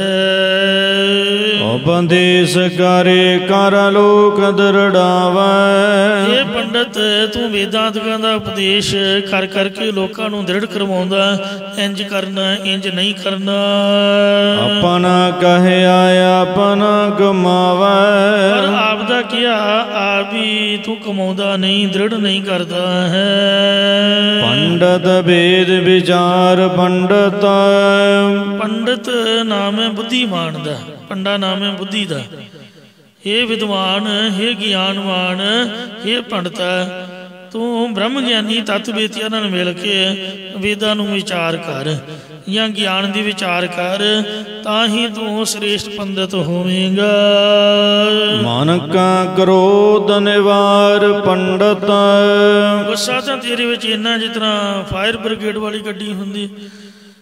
ਉਪਦੇਸ਼ ਕਰੇ ਕਰ ਲੋਕ ਦ੍ਰਿੜਾਵੈ। ਇਹ ਪੰਡਤ ਤੂੰ ਵੇਦਾਂਤਕਾਂ ਦਾ ਉਪਦੇਸ਼ ਕਰ ਕਰਕੇ ਲੋਕਾਂ ਨੂੰ ਦ੍ਰਿੜ ਕਰਵਾਉਂਦਾ, ਇੰਜ ਕਰਨਾ ਇੰਜ ਨਹੀਂ ਕਰਨਾ। ਆਪਣਾ ਕਹਿਆ ਆਪਣਾ ਕਮਾਵੈ। ਪਰ ਆਪ ਦਾ ਕਿਹਾ ਆਪ ਹੀ ਤੂੰ ਕਮਾਉਂਦਾ ਨਹੀਂ, ਦ੍ਰਿੜ ਨਹੀਂ ਕਰਦਾ ਹੈ। ਪੰਡਤ ਵੇਦ ਵਿਚਾਰ ਪੰਡਤ। ਪੰਡਤ ਨਾਮ ਹੈ ਬੁੱਧੀਮਾਨ ਦਾ, ਪੰਡਾ ਨਾਮ ਹੈ ਬੁੱਧੀ ਦਾ। ਇਹ ਵਿਦਵਾਨ, ਇਹ ਗਿਆਨਵਾਨ, ਇਹ ਪੰਡਤਾ ਤੂੰ ਬ੍ਰਹਮ ਗਿਆਨੀ ਤੱਤ ਵੇਤੀਆਂ ਨਾਲ ਮਿਲ ਕੇ ਵੇਦਾਂ ਨੂੰ ਵਿਚਾਰ ਕਰ ਜਾਂ ਗਿਆਨ ਦੀ ਵਿਚਾਰ ਕਰ, ਤਾਂ ਹੀ ਤੂੰ ਸ੍ਰੇਸ਼ਟ ਪੰਡਤ ਹੋਵੇਂਗਾ। ਮਨ ਕਾ ਕ੍ਰੋਧ ਨਿਵਾਰ ਪੰਡਤ। ਗੁੱਸਾ ਤਾਂ ਤੇਰੇ ਵਿੱਚ ਇੰਨਾ ਜਿਸ ਤਰ੍ਹਾਂ ਫਾਇਰ ਬ੍ਰਿਗੇਡ ਵਾਲੀ ਗੱਡੀ ਹੁੰਦੀ,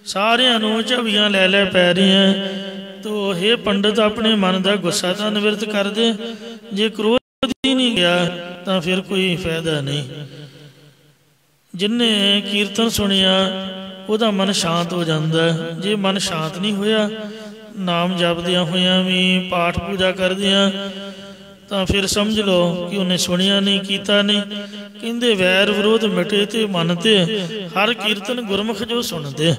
ਸਾਰਿਆਂ ਨੂੰ ਝਵੀਆਂ ਲੈ ਲੈ ਪੈ ਰਹੀਆਂ। ਤੋ ਇਹ ਪੰਡਤ ਆਪਣੇ ਮਨ ਦਾ ਗੁੱਸਾ ਤਾਂ ਨਿਵਰਤ ਕਰ ਦੇ। ਜੇ ਕ੍ਰੋਧ ਹੀ ਨਹੀਂ ਗਿਆ ਤਾਂ ਫਿਰ ਕੋਈ ਫਾਇਦਾ ਨਹੀਂ। ਜਿਨਨੇ ਕੀਰਤਨ ਸੁਣਿਆ ਉਹਦਾ ਮਨ ਸ਼ਾਂਤ ਹੋ ਜਾਂਦਾ। ਜੇ ਮਨ ਸ਼ਾਂਤ ਨਹੀਂ ਹੋਇਆ, ਨਾਮ ਜਪਦਿਆਂ ਹੋਇਆਂ ਵੀ, ਪਾਠ ਪੂਜਾ ਕਰਦਿਆਂ, ਤਾਂ ਫਿਰ ਸਮਝ ਲਓ ਕਿ ਉਹਨੇ ਸੁਣਿਆ ਨਹੀਂ, ਕੀਤਾ ਨਹੀਂ। ਕਹਿੰਦੇ ਵੈਰ ਵਿਰੋਧ ਮਿਟੇ ਤੇ ਮਨ ਤੇ ਹਰ ਕੀਰਤਨ ਗੁਰਮੁਖ ਜੋ ਸੁਣਦੇ।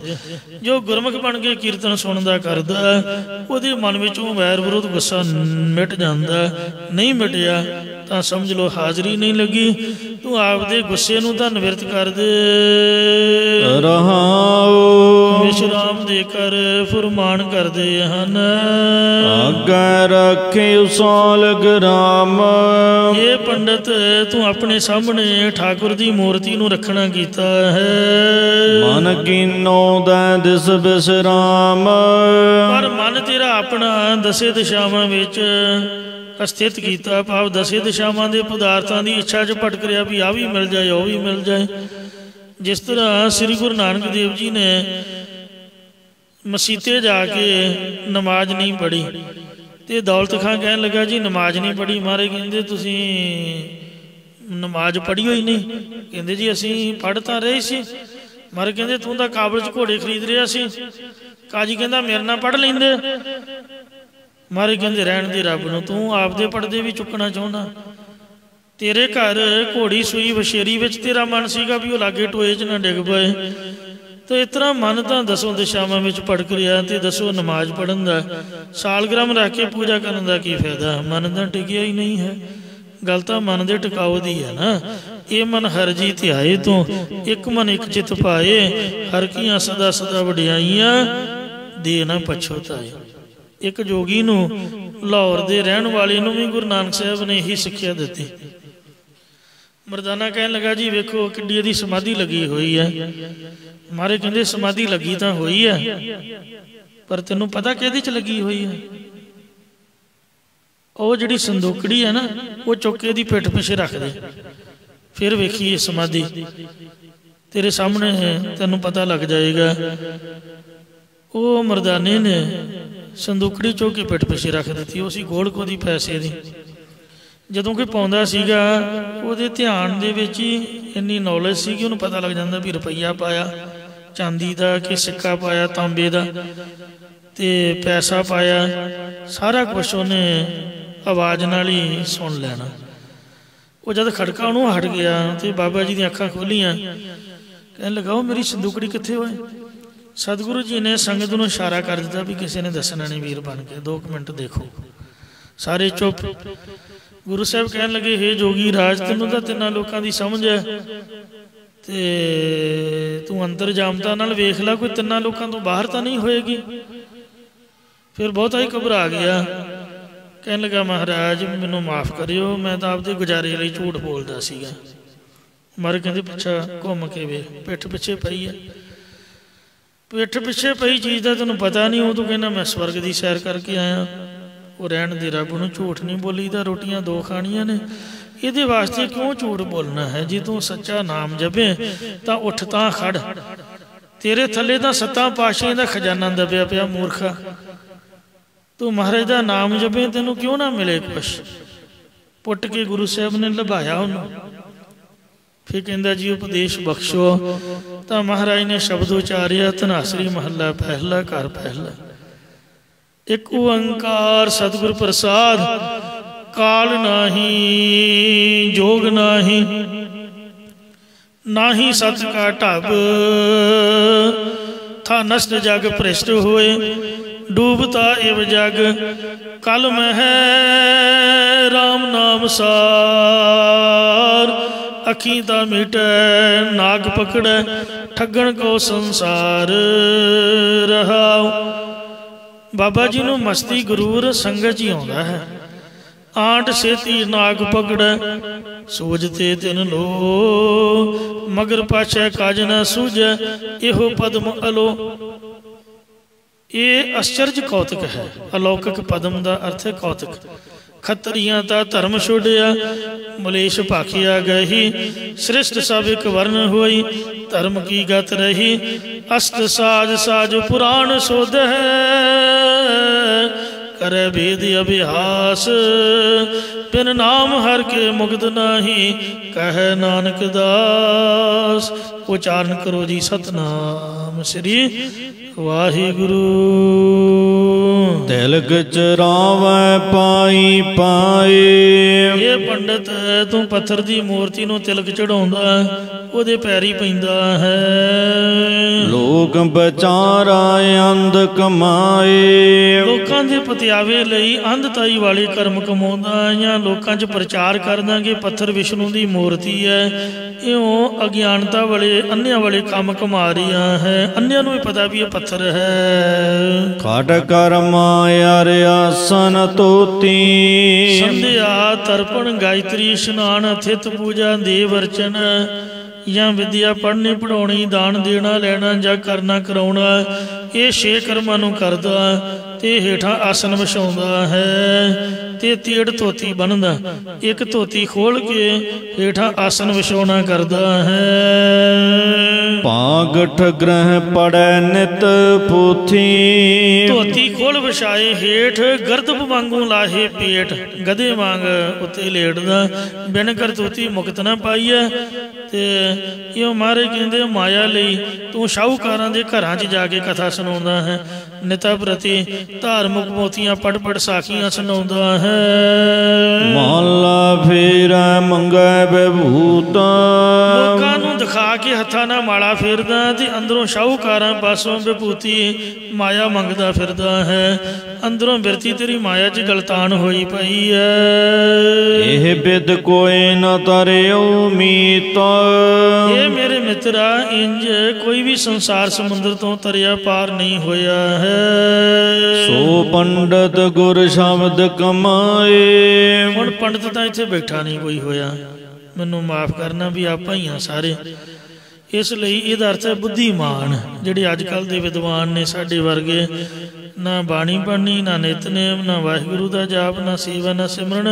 ਜੋ ਗੁਰਮੁਖ ਬਣ ਕੇ ਕੀਰਤਨ ਸੁਣਦਾ ਕਰਦਾ, ਉਹਦੇ ਮਨ ਵਿੱਚੋਂ ਵੈਰ ਵਿਰੋਧ ਗੁੱਸਾ ਮਿਟ ਜਾਂਦਾ। ਨਹੀਂ ਮਿਟਿਆ ਤਾਂ ਸਮਝ ਲਓ ਹਾਜ਼ਰੀ ਨਹੀਂ ਲੱਗੀ। ਤੂੰ ਆਪਦੇ ਗੁੱਸੇ ਨੂੰ ਤਾਂ ਨਿਵਰਤ ਕਰ ਦੇ। ਰਹਾਉ ਵਿਸ਼ਰਾਮ ਦੇ ਕਰ ਫੁਰਮਾਨ ਕਰਦੇ ਹਨ, ਆਗੇ ਰੱਖੇ ਸੋਲਗ ਰਾਮ। ਇਹ ਪੰਡਤ ਤੂੰ ਆਪਣੇ ਸਾਹਮਣੇ ਠਾਕੁਰ ਦੀ ਮੂਰਤੀ ਨੂੰ ਰੱਖਣਾ ਕੀਤਾ ਹੈ। ਮਨ ਕੀਨੋ ਦਾ ਦਿਸ ਬਿਸਰਾਮ। ਪਰ ਮਨ ਤੇਰਾ ਆਪਣਾ ਦਸੇ ਦਿਸ਼ਾਵਾਂ ਵਿੱਚ ਸਥਿਤ ਕੀਤਾ, ਭਾਵ ਦਸੇ ਦਿਸ਼ਾਵਾਂ ਦੇ ਪਦਾਰਥਾਂ ਦੀ ਇੱਛਾ 'ਚ ਭਟਕ ਰਿਹਾ ਵੀ ਆਹ ਵੀ ਮਿਲ ਜਾਏ, ਉਹ ਵੀ ਮਿਲ ਜਾਏ। ਜਿਸ ਤਰ੍ਹਾਂ ਸ੍ਰੀ ਗੁਰੂ ਨਾਨਕ ਦੇਵ ਜੀ ਨੇ ਮਸੀਤੇ ਜਾ ਕੇ ਨਮਾਜ਼ ਨਹੀਂ ਪੜ੍ਹੀ ਤੇ ਦੌਲਤ ਖਾਂ ਕਹਿਣ ਲੱਗਾ ਜੀ ਨਮਾਜ਼ ਨਹੀਂ ਪੜ੍ਹੀ। ਮਹਾਰਾਜ ਕਹਿੰਦੇ ਤੁਸੀਂ ਨਮਾਜ਼ ਪੜ੍ਹੀ ਹੋਈ ਨਹੀਂ? ਕਹਿੰਦੇ ਜੀ ਅਸੀਂ ਪੜ੍ਹ ਤਾਂ ਰਹੇ ਸੀ। ਮਹਾਰਾਜ ਕਹਿੰਦੇ ਤੂੰ ਤਾਂ ਕਾਬਲ 'ਚ ਘੋੜੇ ਖਰੀਦ ਰਿਹਾ ਸੀ। ਕਾਜੀ ਕਹਿੰਦਾ ਮੇਰੇ ਨਾਲ ਪੜ੍ਹ ਲੈਂਦੇ। ਮਹਾਰਾਜ ਕਹਿੰਦੇ ਰਹਿਣ ਦੇ ਰੱਬ ਨੂੰ, ਤੂੰ ਆਪਦੇ ਪੜਦੇ ਵੀ ਚੁੱਕਣਾ ਚਾਹੁੰਦਾ। ਤੇਰੇ ਘਰ ਘੋੜੀ ਸੂਈ ਵਸ਼ੇਰੀ ਵਿੱਚ ਤੇਰਾ ਮਨ ਸੀਗਾ ਵੀ ਉਹ ਲਾਗੇ ਟੋਏ 'ਚ ਨਾ ਡਿੱਗ ਪਏ। ਤੇ ਇਸ ਤਰ੍ਹਾਂ ਮਨ ਤਾਂ ਦਸੋਂ ਦਿਸ਼ਾਵਾਂ ਵਿੱਚ ਭਟਕ ਰਿਹਾ ਤੇ ਦਸੋਂ ਨਮਾਜ਼ ਪੜ੍ਹਨ ਦਾ, ਸਾਲਗ੍ਰਾਮ ਰੱਖ ਕੇ ਪੂਜਾ ਕਰਨ ਦਾ ਕੀ ਫਾਇਦਾ? ਮਨ ਤਾਂ ਟਿਕਿਆ ਹੀ ਨਹੀਂ ਹੈ। ਗੱਲ ਤਾਂ ਮਨ ਦੇ ਟਿਕਾਓ ਦੀ ਹੈ ਨਾ। ਇਹ ਮਨ ਹਰ ਜੀ ਧਿਆਏ ਤੋਂ ਇੱਕ ਮਨ ਇੱਕ ਚਿੱਤ ਪਾਏ, ਹਰ ਕੀਆਂ ਸਦਾ ਸਦਾ ਵਡਿਆਈਆਂ ਦੇ ਨਾ ਪਛੋਤਾਏ। ਇੱਕ ਜੋਗੀ ਨੂੰ, ਲਾਹੌਰ ਦੇ ਰਹਿਣ ਵਾਲੇ ਨੂੰ ਵੀ ਗੁਰੂ ਨਾਨਕ ਸਾਹਿਬ ਨੇ ਇਹੀ ਸਿੱਖਿਆ ਦਿੱਤੀ। ਮਰਦਾਨਾ ਕਹਿਣ ਲੱਗਾ ਜੀ ਵੇਖੋ ਕਿੱਡੀ ਇਹਦੀ ਸਮਾਧੀ ਲੱਗੀ ਹੋਈ ਹੈ। ਮਾਰੇ ਕਹਿੰਦੇ ਸਮਾਧੀ ਲੱਗੀ ਤਾਂ ਹੋਈ ਹੈ, ਪਰ ਤੈਨੂੰ ਪਤਾ ਕਿਹਦੇ 'ਚ ਲੱਗੀ ਹੋਈ ਹੈ? ਉਹ ਜਿਹੜੀ ਸੰਦੂਕੜੀ ਹੈ ਨਾ, ਉਹ ਚੁੱਕ ਕੇ ਦੀ ਪਿੱਠ ਪਿੱਛੇ ਰੱਖ ਦੇ, ਫਿਰ ਵੇਖੀਏ ਸਮਾਧੀ। तेरे सामने है, तेनों पता लग जाएगा। वो मरदाने ने संदूकड़ी चो के पिठ पिछे रख दी, उसी गोल को दी पैसे दी। ਜਦੋਂ ਕੋਈ ਪਾਉਂਦਾ ਸੀਗਾ ਉਹਦੇ ਧਿਆਨ ਦੇ ਵਿੱਚ ਹੀ ਇੰਨੀ ਨੌਲੇਜ ਸੀ ਕਿ ਉਹਨੂੰ ਪਤਾ ਲੱਗ ਜਾਂਦਾ ਵੀ ਰੁਪਈਆ ਪਾਇਆ ਚਾਂਦੀ ਦਾ ਕਿ ਸਿੱਕਾ ਪਾਇਆ ਤਾਂਬੇ ਦਾ ਤੇ ਪੈਸਾ ਪਾਇਆ, ਸਾਰਾ ਕੁਛ ਉਹਨੇ ਆਵਾਜ਼ ਨਾਲ ਹੀ ਸੁਣ ਲੈਣਾ। ਉਹ ਜਦ ਖੜਕਾ ਉਹਨੂੰ ਹਟ ਗਿਆ ਤੇ ਬਾਬਾ ਜੀ ਦੀਆਂ ਅੱਖਾਂ ਖੋਲੀਆਂ, ਕਹਿਣ ਲੱਗਾ ਉਹ ਮੇਰੀ ਸੰਦੂਕੜੀ ਕਿੱਥੇ ਹੋਏ। ਸਤਿਗੁਰੂ ਜੀ ਨੇ ਸੰਗਤ ਨੂੰ ਇਸ਼ਾਰਾ ਕਰ ਦਿੱਤਾ ਵੀ ਕਿਸੇ ਨੇ ਦੱਸਣਾ ਨਹੀਂ, ਵੀਰ ਬਣ ਕੇ 2 ਮਿੰਟ ਦੇਖੋ। ਸਾਰੇ ਚੁੱਪ। गुरु साहब कहन लगे, हे जोगी राज, तेनों तो तिना लोगों की समझ है ते तू अंतर जामता नाल वेख ला, कोई तिना लोगों तो बाहर तो नहीं होएगी। फिर बहुता ही घबरा गया, कहन लगा महाराज मैनू माफ़ करियो, मैं तो आपके गुजारे लिए झूठ बोलता सीगा। मर कहते पिछा घूम के वे पिठ पिछे पई है, पिठ पिछे पई चीज़ का तेनों पता नहीं। वो तो कहना मैं स्वर्ग की सैर करके आया। वो रहन दे, रब नूं झूठ नहीं बोलीदा, रोटियां 2 खानियां ने, ये वास्ते क्यों झूठ बोलना है। जे तू सच्चा नाम जपे तो उठ तां खड़, तेरे थले तो 7 पातशाहियां दा खजाना दबिया पिया मूर्खा। तू महाराज दा नाम जपे, तेनों क्यों ना मिले कुछ। पुट के गुरु साहब ने लभाया उन्होंने। फिर कहंदा जी उपदेश बख्शो। तो महाराज ने शब्द उचारिया, धनासरी महला पहला घर पहला। एक ओंकार सतगुर प्रसाद, काल नाही जोग नाही, नाही सत का ढब, था नष्ट जग भ्रष्ट होए, डूबता एव जग, कल में है राम नाम सार, अखी दा मिटे नाग पकड़े, ठगन को संसार रहाओ। बाबा जी नूं मस्ती गुरूर संगत ही आउंदा है। आंट सेती नाग पकड़े, सूझते तिन लो, मगर पाछे काज न सूझे, इहो पद्म अलो। ये आश्चर्य कौतक है। अलौकिक पद्म का अर्थ है कौतक। खत्रियां ता धर्म छोड़िया, मलेश भाखिया गही, श्रेष्ठ सब एक वर्ण हुई, धर्म की गत रही, अष्ट साज साज पुराण शोध है, करे भेद अभ्यास, बिन नाम हर के मुक्त नाही, कहे नानक दास। उच्चारण करो जी सतनाम श्री वाहिगुरु। तिलक चरावै पाई पाए, ये पंडित तू पत्थर की मूर्ति नूं तिलक चढ़ाउंदा, ओदे पैरी पैंदा है। लोक बचारा अंध कमाए, लोकां दे पतियावे लई अंधताई वाले कर्म कमाउंदा, या लोकां च प्रचार करदा कि पत्थर विष्णु की मूर्ति है, इउं अज्ञानता वाले अन्या वाले काम कमा रही है। अन्या नूं भी पता भी ये पत्थर है। खट कर माया आसन तोती, संध्या तर्पण गायत्री स्नान थित पूजा देव अर्चन, या विद्या पढ़नी पढ़ाउणी दान देना लेना जा करना कराउणा, ये 6 कर्मां नूं करदा ते हेठां आसन विछाउंदा है ते तेड़ धोती बनदा, एक धोती खोल के हेठां आसन विछाउणा करदा है। पागठ ग्रह पड़े नित पोथी, धोती खोल विछाए हेठ गर्दभ वांगू लाहे पेट, गधे वांग उत्ते लेटदा, बिन करतूती मुक्त ना पाईए। ते यो मारे कहंदे माया लई तू शाहूकारां दे घरां च जाके कथा सुणाउंदा है, निता प्रति धार्मिक मोतियां पढ़ पढ़ साखियां सुणाउंदा है। माला फेरा मंगे विभूत, लोकां नूं दिखा के हत्थां नाल माला फेरदा ते अंदरों शाहूकारां पासों विभूति माया मंगदा फिरदा है। अंदरों बिरती तेरी माया च गलतान होई पई है। एह बिद कोई न तरियो मीत, ये मेरे मित्रा इंज कोई भी संसार समुद्र तो तरिया पार नहीं होया है। सो पंडित गुर शब्द कमाए, हुण पंडित तां इत्थे बैठा नहीं कोई होया, मैनू माफ करना भी आप ही हाँ सारे। इसलिए इहदा अर्थ है बुद्धिमान, जिहड़े अजकल दे विद्वान ने साडे वर्गे, ना बाणी पढ़नी ना नितनेम ना वाहिगुरू दा जाप ना सेवा ना सिमरन,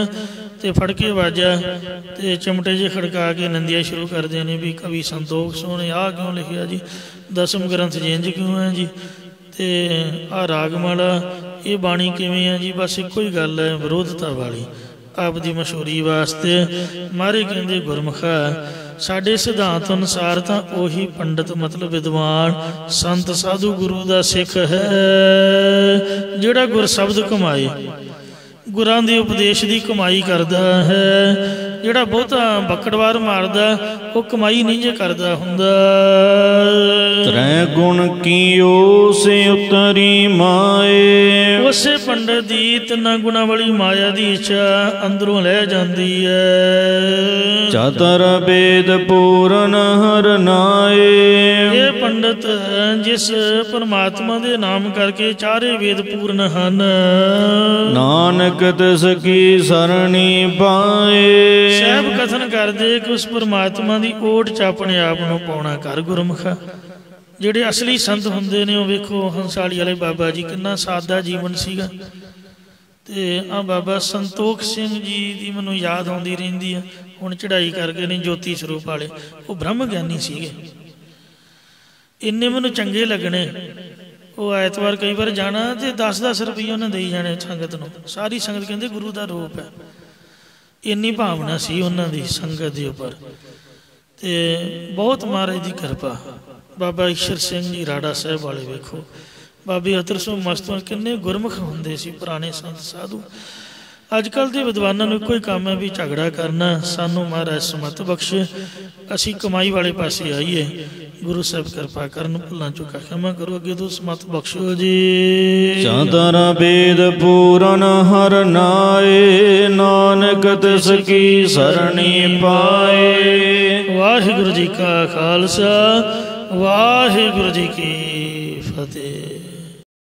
ਤੇ ਫੜ ਕੇ ਵਾਜਾ ਤੇ ਚਮਟੇ ਜਿਹੇ ਖੜਕਾ ਕੇ ਨੰਦੀਆਂ ਸ਼ੁਰੂ ਕਰਦੇ ਨੇ ਵੀ ਕਵੀ ਸੰਤੋਖ ਸੋਹਣ ਆਹ ਕਿਉਂ ਲਿਖਿਆ ਜੀ, ਦਸਮ ਗ੍ਰੰਥ ਇੰਝ ਕਿਉਂ ਹੈ ਜੀ, ਤੇ ਆਹ ਰਾਗਮਾਲਾ ਇਹ ਬਾਣੀ ਕਿਵੇਂ ਹੈ ਜੀ। ਬਸ ਇੱਕੋ ਹੀ ਗੱਲ ਹੈ ਵਿਰੋਧਤਾ ਵਾਲੀ, ਆਪਦੀ ਮਸ਼ਹੂਰੀ ਵਾਸਤੇ। ਮਹਾਰਾਜ ਕਹਿੰਦੇ ਗੁਰਮੁਖਾ ਸਾਡੇ ਸਿਧਾਂਤ ਅਨੁਸਾਰ ਤਾਂ ਉਹੀ ਪੰਡਤ ਮਤਲਬ ਵਿਦਵਾਨ ਸੰਤ ਸਾਧੂ ਗੁਰੂ ਦਾ ਸਿੱਖ ਹੈ ਜਿਹੜਾ ਗੁਰਸ਼ਬਦ ਕਮਾਏ, ਗੁਰਾਂ ਦੇ ਉਪਦੇਸ਼ ਦੀ ਕਮਾਈ ਕਰਦਾ ਹੈ। ਜਿਹੜਾ ਬਹੁਤਾ ਬੱਕੜਵਾਰ ਮਾਰਦਾ ਉਹ ਕਮਾਈ ਨਹੀਂ ਜੇ ਕਰਦਾ ਹੁੰਦਾ। ਤ੍ਰੈ ਗੁਣ ਕੀਓ ਸੇ ਉਤਰੀ ਮਾਏ, ਉਸੇ ਪੰਡਤ ਦੀ ਤਿੰਨਾਂ ਗੁਣਾਂ ਵਾਲੀ ਮਾਇਆ ਦੀ ਇੱਛਾ ਅੰਦਰੋਂ ਲੈ ਜਾਂਦੀ ਹੈ। ਚਤੁਰ ਵੇਦ ਪੂਰਨ ਹਰ ਨਾਏ, ਇਹ ਪੰਡਤ ਜਿਸ ਪਰਮਾਤਮਾ ਦੇ ਨਾਮ ਕਰਕੇ ਚਾਰੇ ਵੇਦ ਪੂਰਨ ਹਨ, ਨਾਨਕ ਤਿਸ ਕੀ ਸਰਣੀ ਪਾਏ। ਸਾਹਿਬ ਕਥਨ ਕਰਦੇ ਕਿ ਉਸ ਪਰਮਾਤਮਾ ਦੀ ਓਟ 'ਚ ਆਪਣੇ ਆਪ ਨੂੰ ਪਾਉਣਾ ਕਰ ਗੁਰਮੁਖਾ। ਜਿਹੜੇ ਅਸਲੀ ਸੰਤ ਹੁੰਦੇ ਨੇ ਉਹ ਵੇਖੋ ਹੰਸਾਲੀ ਵਾਲੇ ਬਾਬਾ ਜੀ ਕਿੰਨਾ ਸਾਦਾ ਜੀਵਨ ਸੀਗਾ। ਤੇ ਆ ਬਾਬਾ ਸੰਤੋਖ ਸਿੰਘ ਜੀ ਦੀ ਮੈਨੂੰ ਯਾਦ ਆਉਂਦੀ ਰਹਿੰਦੀ ਆ। ਹੁਣ ਚੜ੍ਹਾਈ ਕਰਕੇ ਨਹੀਂ ਜੋਤੀ ਸਰੂਪ ਵਾਲੇ, ਉਹ ਬ੍ਰਹਮ ਗਿਆਨੀ ਸੀਗੇ। ਇੰਨੇ ਮੈਨੂੰ ਚੰਗੇ ਲੱਗਣੇ। ਉਹ ਐਤਵਾਰ ਕਈ ਵਾਰ ਜਾਣਾ ਤੇ 10-10 ਰੁਪਈਏ ਉਹਨੇ ਦੇਈ ਜਾਣੇ ਸੰਗਤ ਨੂੰ। ਸਾਰੀ ਸੰਗਤ ਕਹਿੰਦੇ ਗੁਰੂ ਦਾ ਰੂਪ ਹੈ। ਇੰਨੀ ਭਾਵਨਾ ਸੀ ਉਹਨਾਂ ਦੀ ਸੰਗਤ ਦੇ ਉੱਪਰ। ਤੇ ਬਹੁਤ ਮਹਾਰਾਜ ਦੀ ਕਿਰਪਾ। ਬਾਬਾ ਈਸ਼ਰ ਸਿੰਘ ਜੀ ਰਾੜਾ ਸਾਹਿਬ ਵਾਲੇ ਵੇਖੋ, ਬਾਬੇ ਅਤਰ ਸਿੰਘ ਮਸਤੂਆਂ ਕਿੰਨੇ ਗੁਰਮੁਖ ਹੁੰਦੇ ਸੀ ਪੁਰਾਣੇ ਸੰਤ ਸਾਧੂ। ਅੱਜ ਕੱਲ੍ਹ ਦੇ ਵਿਦਵਾਨਾਂ ਨੂੰ ਇੱਕੋ ਹੀ ਕੰਮ ਹੈ ਵੀ ਝਗੜਾ ਕਰਨਾ। ਸਾਨੂੰ ਮਹਾਰਾਜ ਸਮਤ ਬਖਸ਼ੇ, ਅਸੀਂ ਕਮਾਈ ਵਾਲੇ ਪਾਸੇ ਆਈਏ। ਗੁਰੂ ਸਾਹਿਬ ਕਿਰਪਾ ਕਰਨ, ਭੁੱਲਾਂ ਚੁੱਕਾ ਖਿਮਾ ਕਰੋ, ਅੱਗੇ ਤੋਂ ਸਮਤ ਬਖਸ਼ੋ ਜੀ। ਚਤੁਰ ਵੇਦ ਪੂਰਨ ਹਰ ਨਾਏ, ਨਾਨਕ ਤਿਸ ਕੀ ਸਰਣੀ ਪਾਏ। ਵਾਹਿਗੁਰੂ ਜੀ ਕਾ ਖਾਲਸਾ, ਵਾਹਿਗੁਰੂ ਜੀ ਕੀ ਫਤਿਹ।